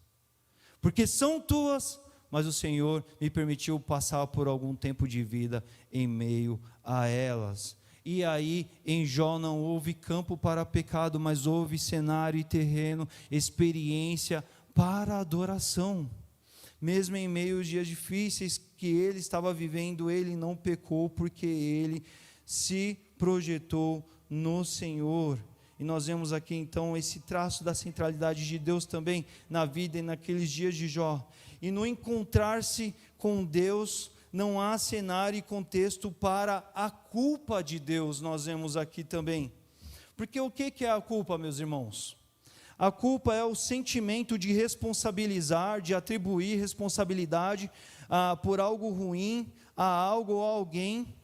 porque são tuas, mas o Senhor me permitiu passar por algum tempo de vida em meio a elas. E aí em Jó não houve campo para pecado, mas houve cenário e terreno, experiência para adoração. Mesmo em meio aos dias difíceis que ele estava vivendo, ele não pecou, porque ele se projetou no Senhor. E nós vemos aqui então esse traço da centralidade de Deus também na vida e naqueles dias de Jó. E no encontrar-se com Deus, não há cenário e contexto para a culpa de Deus, nós vemos aqui também. Porque o que é a culpa, meus irmãos? A culpa é o sentimento de responsabilizar, de atribuir responsabilidade por algo ruim a algo ou a alguém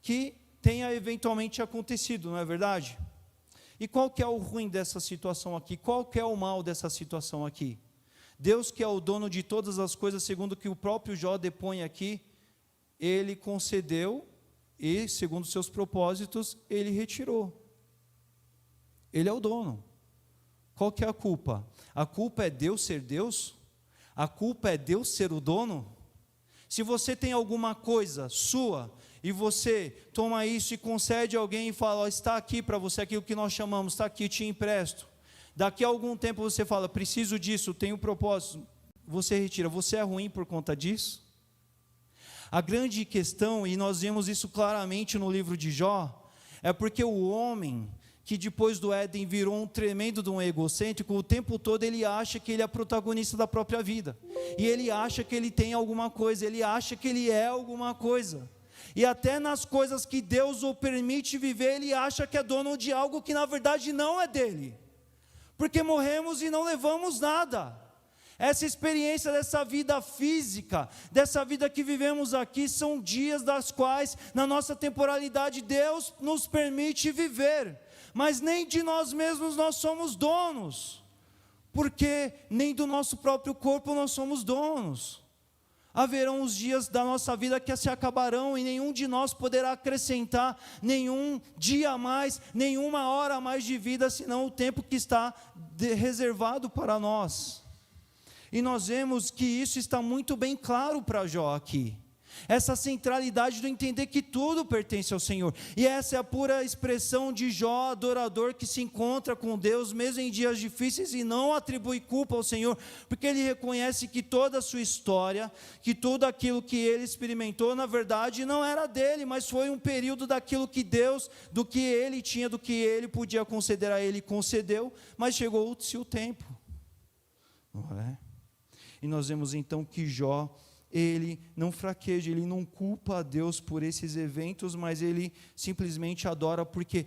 que tenha eventualmente acontecido, não é verdade? E qual que é o ruim dessa situação aqui? Qual que é o mal dessa situação aqui? Deus, que é o dono de todas as coisas, segundo o que o próprio Jó depõe aqui, Ele concedeu e, segundo seus propósitos, Ele retirou. Ele é o dono. Qual que é a culpa? A culpa é Deus ser Deus? A culpa é Deus ser o dono? Se você tem alguma coisa sua, e você toma isso e concede a alguém e fala: está aqui para você, aquilo que nós chamamos, está aqui, te empresto. Daqui a algum tempo você fala: preciso disso, tenho propósito. Você retira. Você é ruim por conta disso? A grande questão, e nós vemos isso claramente no livro de Jó, é porque o homem que depois do Éden virou um tremendo de um egocêntrico, o tempo todo ele acha que ele é protagonista da própria vida. E ele acha que ele tem alguma coisa, ele acha que ele é alguma coisa. E até nas coisas que Deus o permite viver, ele acha que é dono de algo que na verdade não é dele, porque morremos e não levamos nada. Essa experiência dessa vida física, dessa vida que vivemos aqui, são dias das quais na nossa temporalidade Deus nos permite viver, mas nem de nós mesmos nós somos donos, porque nem do nosso próprio corpo nós somos donos. Haverão os dias da nossa vida que se acabarão e nenhum de nós poderá acrescentar nenhum dia a mais, nenhuma hora a mais de vida, senão o tempo que está reservado para nós. E nós vemos que isso está muito bem claro para Jó aqui. Essa centralidade do entender que tudo pertence ao Senhor. E essa é a pura expressão de Jó, adorador, que se encontra com Deus, mesmo em dias difíceis, e não atribui culpa ao Senhor, porque ele reconhece que toda a sua história, que tudo aquilo que ele experimentou, na verdade, não era dele, mas foi um período daquilo que Deus, do que ele tinha, do que ele podia conceder a ele, concedeu, mas chegou-se o tempo. Não é? E nós vemos então que Jó, ele não fraqueja, ele não culpa a Deus por esses eventos, mas ele simplesmente adora, porque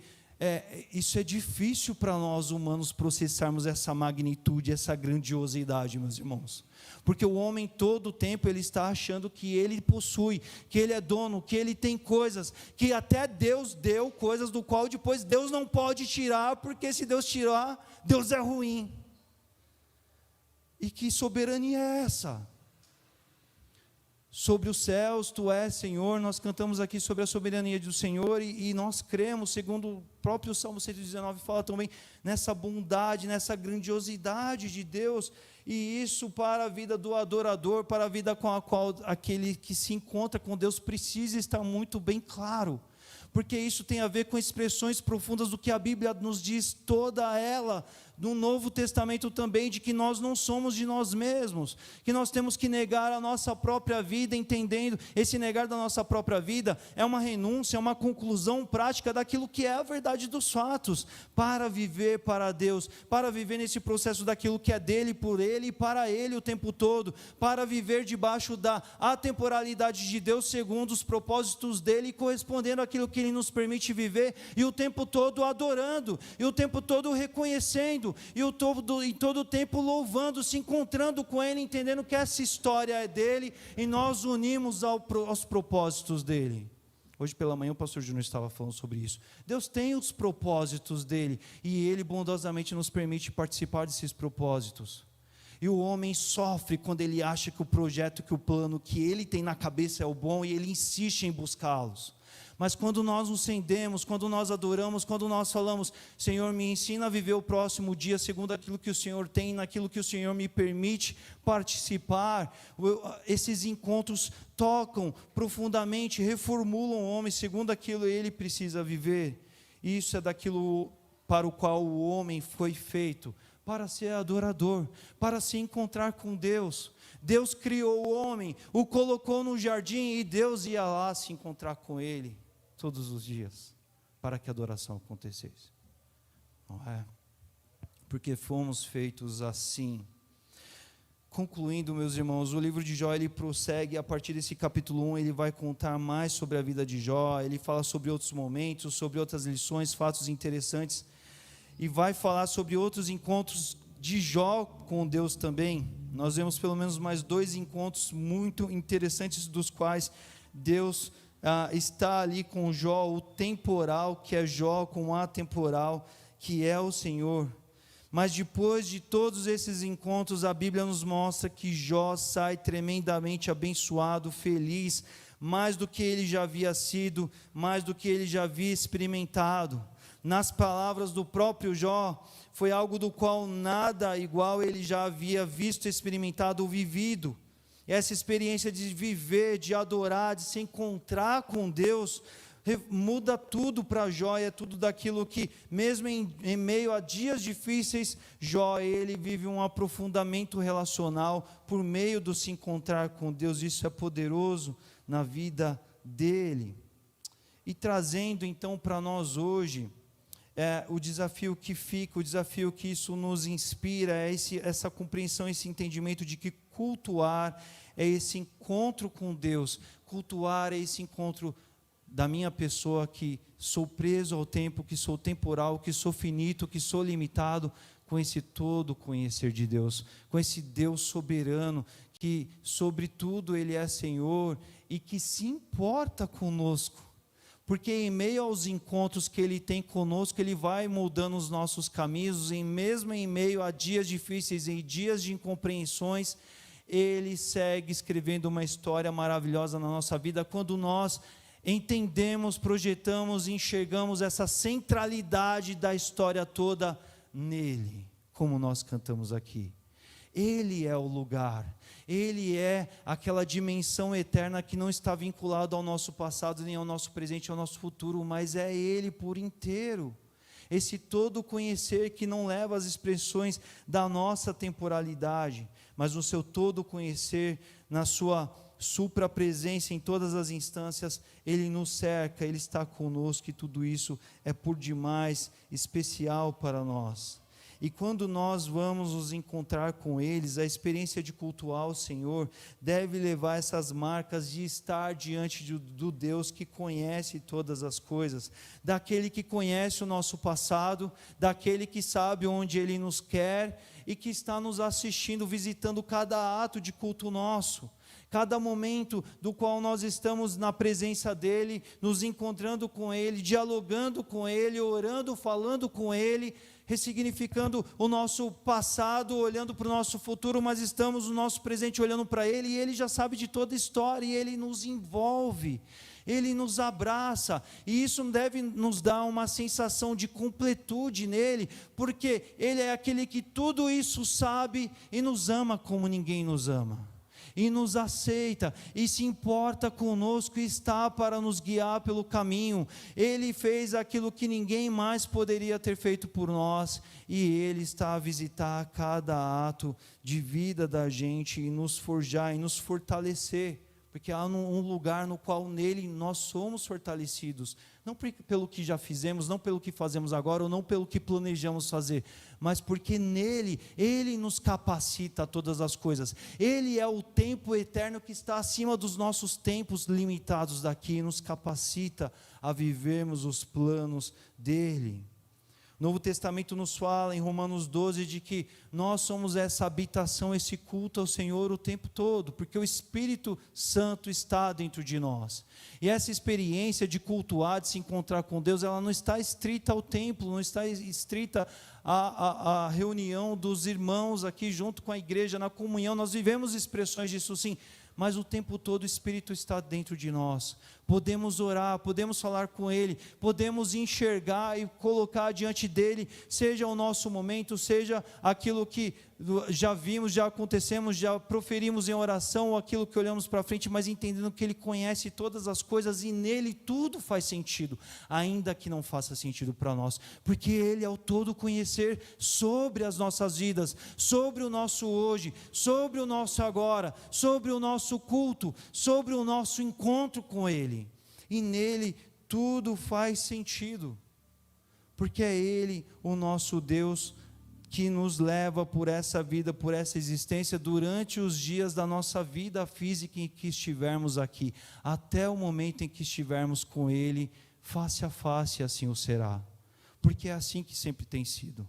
isso é difícil para nós humanos processarmos essa magnitude, essa grandiosidade, meus irmãos. Porque o homem todo o tempo ele está achando que ele possui, que ele é dono, que ele tem coisas, que até Deus deu coisas do qual depois Deus não pode tirar, porque se Deus tirar, Deus é ruim. E que soberania é essa? Sobre os céus, Tu és Senhor. Nós cantamos aqui sobre a soberania do Senhor e nós cremos, segundo o próprio Salmo 119 fala também, nessa bondade, nessa grandiosidade de Deus, e isso para a vida do adorador, para a vida com a qual aquele que se encontra com Deus precisa estar muito bem claro, porque isso tem a ver com expressões profundas do que a Bíblia nos diz, toda ela, no Novo Testamento também, de que nós não somos de nós mesmos, que nós temos que negar a nossa própria vida, entendendo, esse negar da nossa própria vida é uma renúncia, é uma conclusão prática daquilo que é a verdade dos fatos, para viver para Deus, para viver nesse processo daquilo que é dele, por ele e para ele o tempo todo, para viver debaixo da atemporalidade de Deus, segundo os propósitos dele, e correspondendo àquilo que ele nos permite viver, e o tempo todo adorando, e o tempo todo reconhecendo, e em todo o tempo louvando, se encontrando com Ele, entendendo que essa história é dele, e nós unimos aos propósitos dele. Hoje pela manhã o pastor Júnior estava falando sobre isso. Deus tem os propósitos dele, e Ele bondosamente nos permite participar desses propósitos. E o homem sofre quando ele acha que o projeto, que o plano que ele tem na cabeça é o bom, e ele insiste em buscá-los. Mas quando nós nos rendemos, quando nós adoramos, quando nós falamos, Senhor, me ensina a viver o próximo dia segundo aquilo que o Senhor tem, naquilo que o Senhor me permite participar, esses encontros tocam profundamente, reformulam o homem segundo aquilo que ele precisa viver. Isso é daquilo para o qual o homem foi feito, para ser adorador, para se encontrar com Deus. Deus criou o homem, o colocou no jardim, e Deus ia lá se encontrar com ele todos os dias, para que a adoração acontecesse. Não é? Porque fomos feitos assim. Concluindo, meus irmãos, o livro de Jó, ele prossegue, a partir desse capítulo 1, ele vai contar mais sobre a vida de Jó, ele fala sobre outros momentos, sobre outras lições, fatos interessantes, e vai falar sobre outros encontros de Jó com Deus também. Nós vemos pelo menos mais 2 encontros muito interessantes, dos quais Deus está ali com Jó, o temporal, que é Jó, com o atemporal, que é o Senhor. Mas depois de todos esses encontros, a Bíblia nos mostra que Jó sai tremendamente abençoado, feliz, mais do que ele já havia sido, mais do que ele já havia experimentado. Nas palavras do próprio Jó, foi algo do qual nada igual ele já havia visto, experimentado ou vivido. Essa experiência de viver, de adorar, de se encontrar com Deus, muda tudo para Jó, é tudo daquilo que, mesmo em meio a dias difíceis, Jó, ele vive um aprofundamento relacional, por meio do se encontrar com Deus. Isso é poderoso na vida dele. E trazendo então para nós hoje, o desafio que fica, o desafio que isso nos inspira, é essa compreensão, esse entendimento de que cultuar é esse encontro com Deus, cultuar é esse encontro da minha pessoa, que sou preso ao tempo, que sou temporal, que sou finito, que sou limitado, com esse todo conhecer de Deus, com esse Deus soberano, que sobre tudo Ele é Senhor, e que se importa conosco, porque em meio aos encontros que Ele tem conosco, Ele vai moldando os nossos caminhos, e mesmo em meio a dias difíceis, em dias de incompreensões, Ele segue escrevendo uma história maravilhosa na nossa vida, quando nós entendemos, projetamos, enxergamos essa centralidade da história toda nele, como nós cantamos aqui. Ele é o lugar, Ele é aquela dimensão eterna que não está vinculada ao nosso passado, nem ao nosso presente, ao nosso futuro, mas é Ele por inteiro. Esse todo conhecer que não leva às expressões da nossa temporalidade, mas no seu todo conhecer, na sua supra-presença em todas as instâncias, Ele nos cerca, Ele está conosco, e tudo isso é por demais especial para nós. E quando nós vamos nos encontrar com eles, a experiência de cultuar o Senhor deve levar essas marcas de estar diante do Deus que conhece todas as coisas, daquele que conhece o nosso passado, daquele que sabe onde Ele nos quer e que está nos assistindo, visitando cada ato de culto nosso. Cada momento do qual nós estamos na presença dEle, nos encontrando com Ele, dialogando com Ele, orando, falando com Ele, ressignificando o nosso passado, olhando para o nosso futuro, mas estamos no nosso presente olhando para Ele, e Ele já sabe de toda a história, e Ele nos envolve, Ele nos abraça, e isso deve nos dar uma sensação de completude nele, porque Ele é aquele que tudo isso sabe e nos ama como ninguém nos ama. E nos aceita, e se importa conosco, e está para nos guiar pelo caminho. Ele fez aquilo que ninguém mais poderia ter feito por nós, e Ele está a visitar cada ato de vida da gente, e nos forjar, e nos fortalecer, porque há um lugar no qual nele nós somos fortalecidos, não pelo que já fizemos, não pelo que fazemos agora, ou não pelo que planejamos fazer, mas porque nele, Ele nos capacita a todas as coisas. Ele é o tempo eterno que está acima dos nossos tempos limitados daqui, e nos capacita a vivermos os planos dEle. O Novo Testamento nos fala em Romanos 12 de que nós somos essa habitação, esse culto ao Senhor o tempo todo, porque o Espírito Santo está dentro de nós. E essa experiência de cultuar, de se encontrar com Deus, ela não está estrita ao templo, não está estrita à reunião dos irmãos aqui junto com a igreja, na comunhão. Nós vivemos expressões disso sim, mas o tempo todo o Espírito está dentro de nós. Podemos orar, podemos falar com Ele, podemos enxergar e colocar diante dEle, seja o nosso momento, seja aquilo que já vimos, já acontecemos, já proferimos em oração, ou aquilo que olhamos para frente, mas entendendo que Ele conhece todas as coisas, e nele tudo faz sentido, ainda que não faça sentido para nós, porque Ele é o todo conhecer sobre as nossas vidas, sobre o nosso hoje, sobre o nosso agora, sobre o nosso culto, sobre o nosso encontro com Ele. E nele tudo faz sentido, porque é Ele, o nosso Deus, que nos leva por essa vida, por essa existência, durante os dias da nossa vida física em que estivermos aqui, até o momento em que estivermos com Ele, face a face, assim o será, porque é assim que sempre tem sido.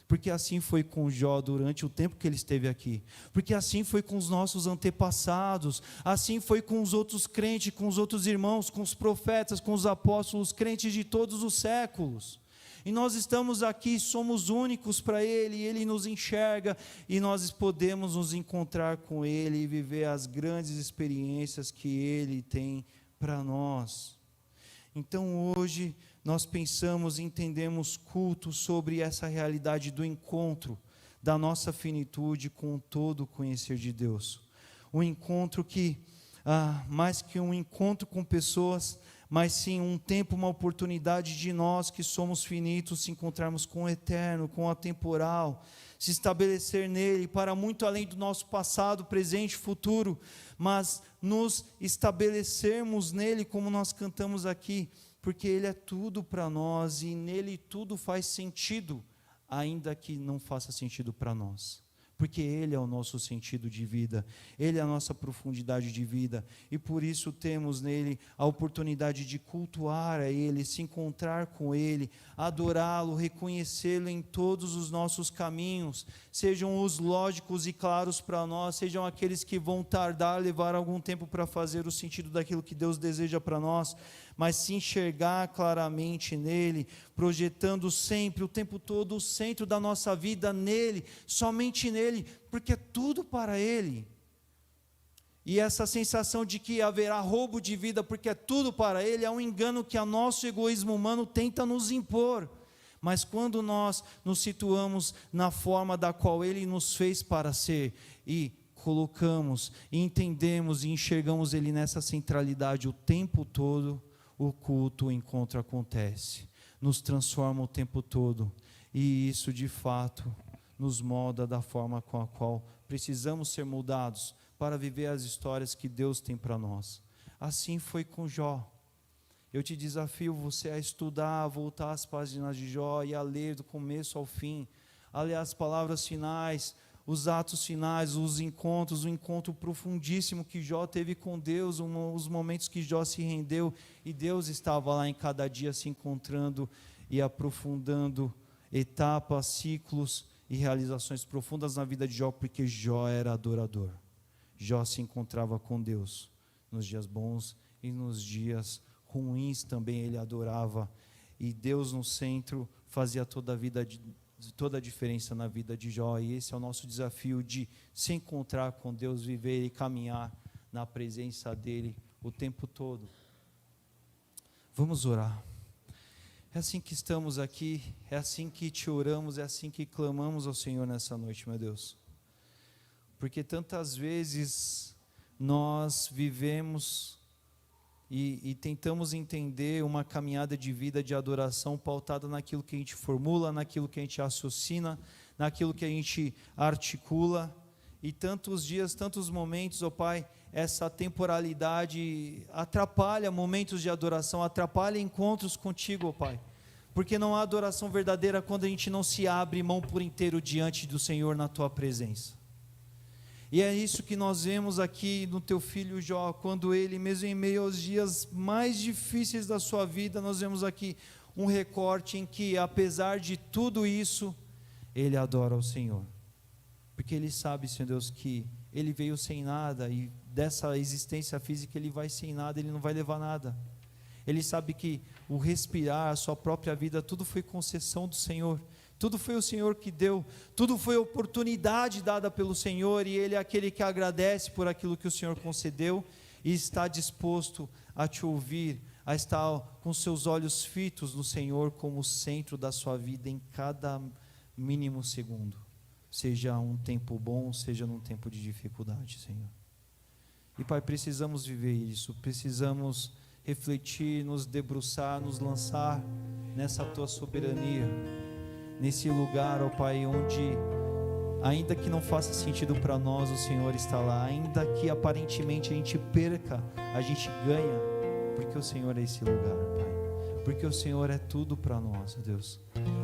Porque assim foi com Jó durante o tempo que ele esteve aqui, porque assim foi com os nossos antepassados, assim foi com os outros crentes, com os outros irmãos, com os profetas, com os apóstolos, crentes de todos os séculos. E nós estamos aqui, somos únicos para Ele, Ele nos enxerga, e nós podemos nos encontrar com Ele e viver as grandes experiências que Ele tem para nós. Então hoje nós pensamos e entendemos culto sobre essa realidade do encontro, da nossa finitude com todo o conhecer de Deus. Um encontro que, mais que um encontro com pessoas, mas sim um tempo, uma oportunidade de nós que somos finitos, se encontrarmos com o eterno, com o atemporal, se estabelecer nele, para muito além do nosso passado, presente e futuro, mas nos estabelecermos nele, como nós cantamos aqui, porque Ele é tudo para nós, e nele tudo faz sentido, ainda que não faça sentido para nós, porque Ele é o nosso sentido de vida, Ele é a nossa profundidade de vida, e por isso temos nele a oportunidade de cultuar a Ele, se encontrar com Ele, adorá-lo, reconhecê-lo em todos os nossos caminhos, sejam os lógicos e claros para nós, sejam aqueles que vão tardar, levar algum tempo para fazer o sentido daquilo que Deus deseja para nós, mas se enxergar claramente nele, projetando sempre, o tempo todo, o centro da nossa vida nele, somente nele, porque é tudo para Ele. E essa sensação de que haverá roubo de vida porque é tudo para Ele, é um engano que o nosso egoísmo humano tenta nos impor. Mas quando nós nos situamos na forma da qual Ele nos fez para ser, e colocamos, e entendemos e enxergamos Ele nessa centralidade o tempo todo, o culto, o encontro acontece, nos transforma o tempo todo, e isso de fato nos molda da forma com a qual precisamos ser moldados para viver as histórias que Deus tem para nós. Assim foi com Jó. Eu te desafio você a estudar, a voltar às páginas de Jó e a ler do começo ao fim, aliás, as palavras finais, os atos finais, os encontros, o encontro profundíssimo que Jó teve com Deus, os momentos que Jó se rendeu, e Deus estava lá em cada dia se encontrando e aprofundando etapas, ciclos e realizações profundas na vida de Jó, porque Jó era adorador. Jó se encontrava com Deus nos dias bons e nos dias ruins também ele adorava, e Deus no centro fazia toda a diferença na vida de Jó. E esse é o nosso desafio, de se encontrar com Deus, viver e caminhar na presença dele o tempo todo. Vamos orar. É assim que estamos aqui, é assim que te oramos, é assim que clamamos ao Senhor nessa noite, meu Deus, porque tantas vezes nós vivemos e tentamos entender uma caminhada de vida de adoração pautada naquilo que a gente formula, naquilo que a gente raciocina, naquilo que a gente articula, e tantos dias, tantos momentos, ó Pai, essa temporalidade atrapalha momentos de adoração, atrapalha encontros contigo, ó Pai, porque não há adoração verdadeira quando a gente não se abre mão por inteiro diante do Senhor na Tua presença. E é isso que nós vemos aqui no teu filho Jó, quando ele, mesmo em meio aos dias mais difíceis da sua vida, nós vemos aqui um recorte em que, apesar de tudo isso, ele adora ao Senhor, porque ele sabe, Senhor Deus, que ele veio sem nada, e dessa existência física ele vai sem nada, ele não vai levar nada. Ele sabe que o respirar, a sua própria vida, tudo foi concessão do Senhor, tudo foi o Senhor que deu, tudo foi oportunidade dada pelo Senhor, e ele é aquele que agradece por aquilo que o Senhor concedeu, e está disposto a te ouvir, a estar com seus olhos fitos no Senhor como centro da sua vida em cada mínimo segundo, seja um tempo bom, seja num tempo de dificuldade, Senhor. E Pai, precisamos viver isso, precisamos refletir, nos debruçar, nos lançar nessa Tua soberania, nesse lugar, ó Pai, onde, ainda que não faça sentido para nós, o Senhor está lá, ainda que aparentemente a gente perca, a gente ganha, porque o Senhor é esse lugar, Pai, porque o Senhor é tudo para nós, Deus.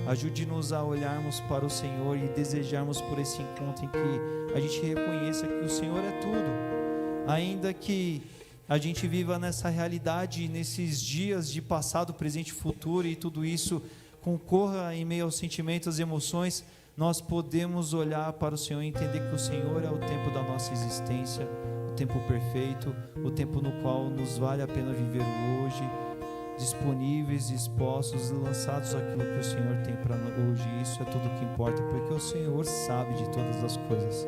Ajude-nos a olharmos para o Senhor e desejarmos por esse encontro em que a gente reconheça que o Senhor é tudo, ainda que a gente viva nessa realidade, nesses dias de passado, presente e futuro, e tudo isso concorra em meio aos sentimentos, às emoções, nós podemos olhar para o Senhor e entender que o Senhor é o tempo da nossa existência, o tempo perfeito, o tempo no qual nos vale a pena viver hoje, disponíveis, dispostos, lançados àquilo que o Senhor tem para hoje. Isso é tudo o que importa, porque o Senhor sabe de todas as coisas,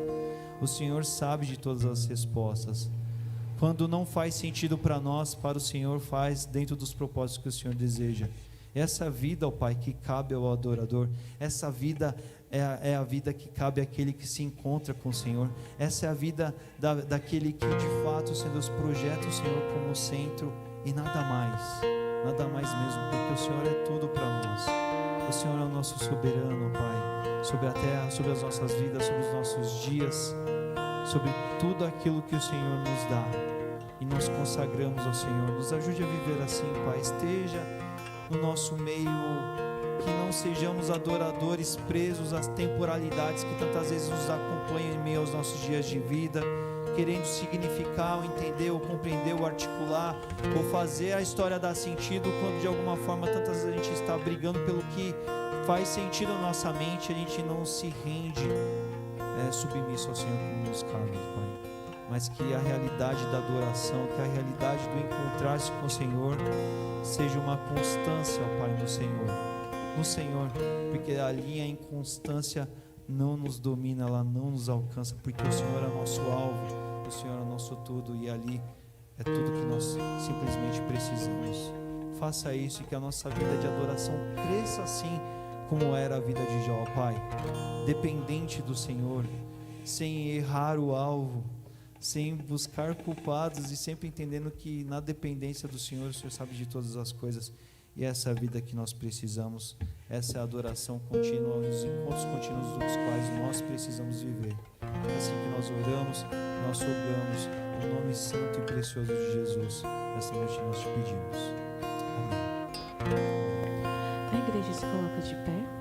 o Senhor sabe de todas as respostas. Quando não faz sentido para nós, para o Senhor faz dentro dos propósitos que o Senhor deseja. Essa vida, ó Pai, que cabe ao adorador, essa vida é a vida que cabe àquele que se encontra com o Senhor, essa é a vida daquele que de fato, Senhor Deus, projeta o Senhor como centro e nada mais mesmo, porque o Senhor é tudo para nós. O Senhor é o nosso soberano, Pai, sobre a terra, sobre as nossas vidas, sobre os nossos dias, sobre tudo aquilo que o Senhor nos dá, e nós consagramos ao Senhor. Nos ajude a viver assim, Pai, esteja no nosso meio, que não sejamos adoradores presos às temporalidades que tantas vezes nos acompanham em meio aos nossos dias de vida, querendo significar, ou entender, ou compreender, ou articular, ou fazer a história dar sentido, quando de alguma forma tantas vezes a gente está brigando pelo que faz sentido na nossa mente, a gente não se rende submisso ao Senhor como nos cabe, Pai. Mas que a realidade da adoração, que a realidade do encontrar-se com o Senhor seja uma constância, ó Pai, no Senhor, porque ali a inconstância não nos domina, ela não nos alcança, porque o Senhor é nosso alvo, o Senhor é nosso tudo, e ali é tudo que nós simplesmente precisamos. Faça isso, e que a nossa vida de adoração cresça assim como era a vida de Jó, Pai, dependente do Senhor, sem errar o alvo, sem buscar culpados, e sempre entendendo que na dependência do Senhor, o Senhor sabe de todas as coisas. E essa é a vida que nós precisamos, essa é a adoração contínua, os encontros contínuos dos quais nós precisamos viver. É assim que nós oramos, nós rogamos, no nome santo e precioso de Jesus, nessa noite nós te pedimos. Amém. A igreja se coloca de pé.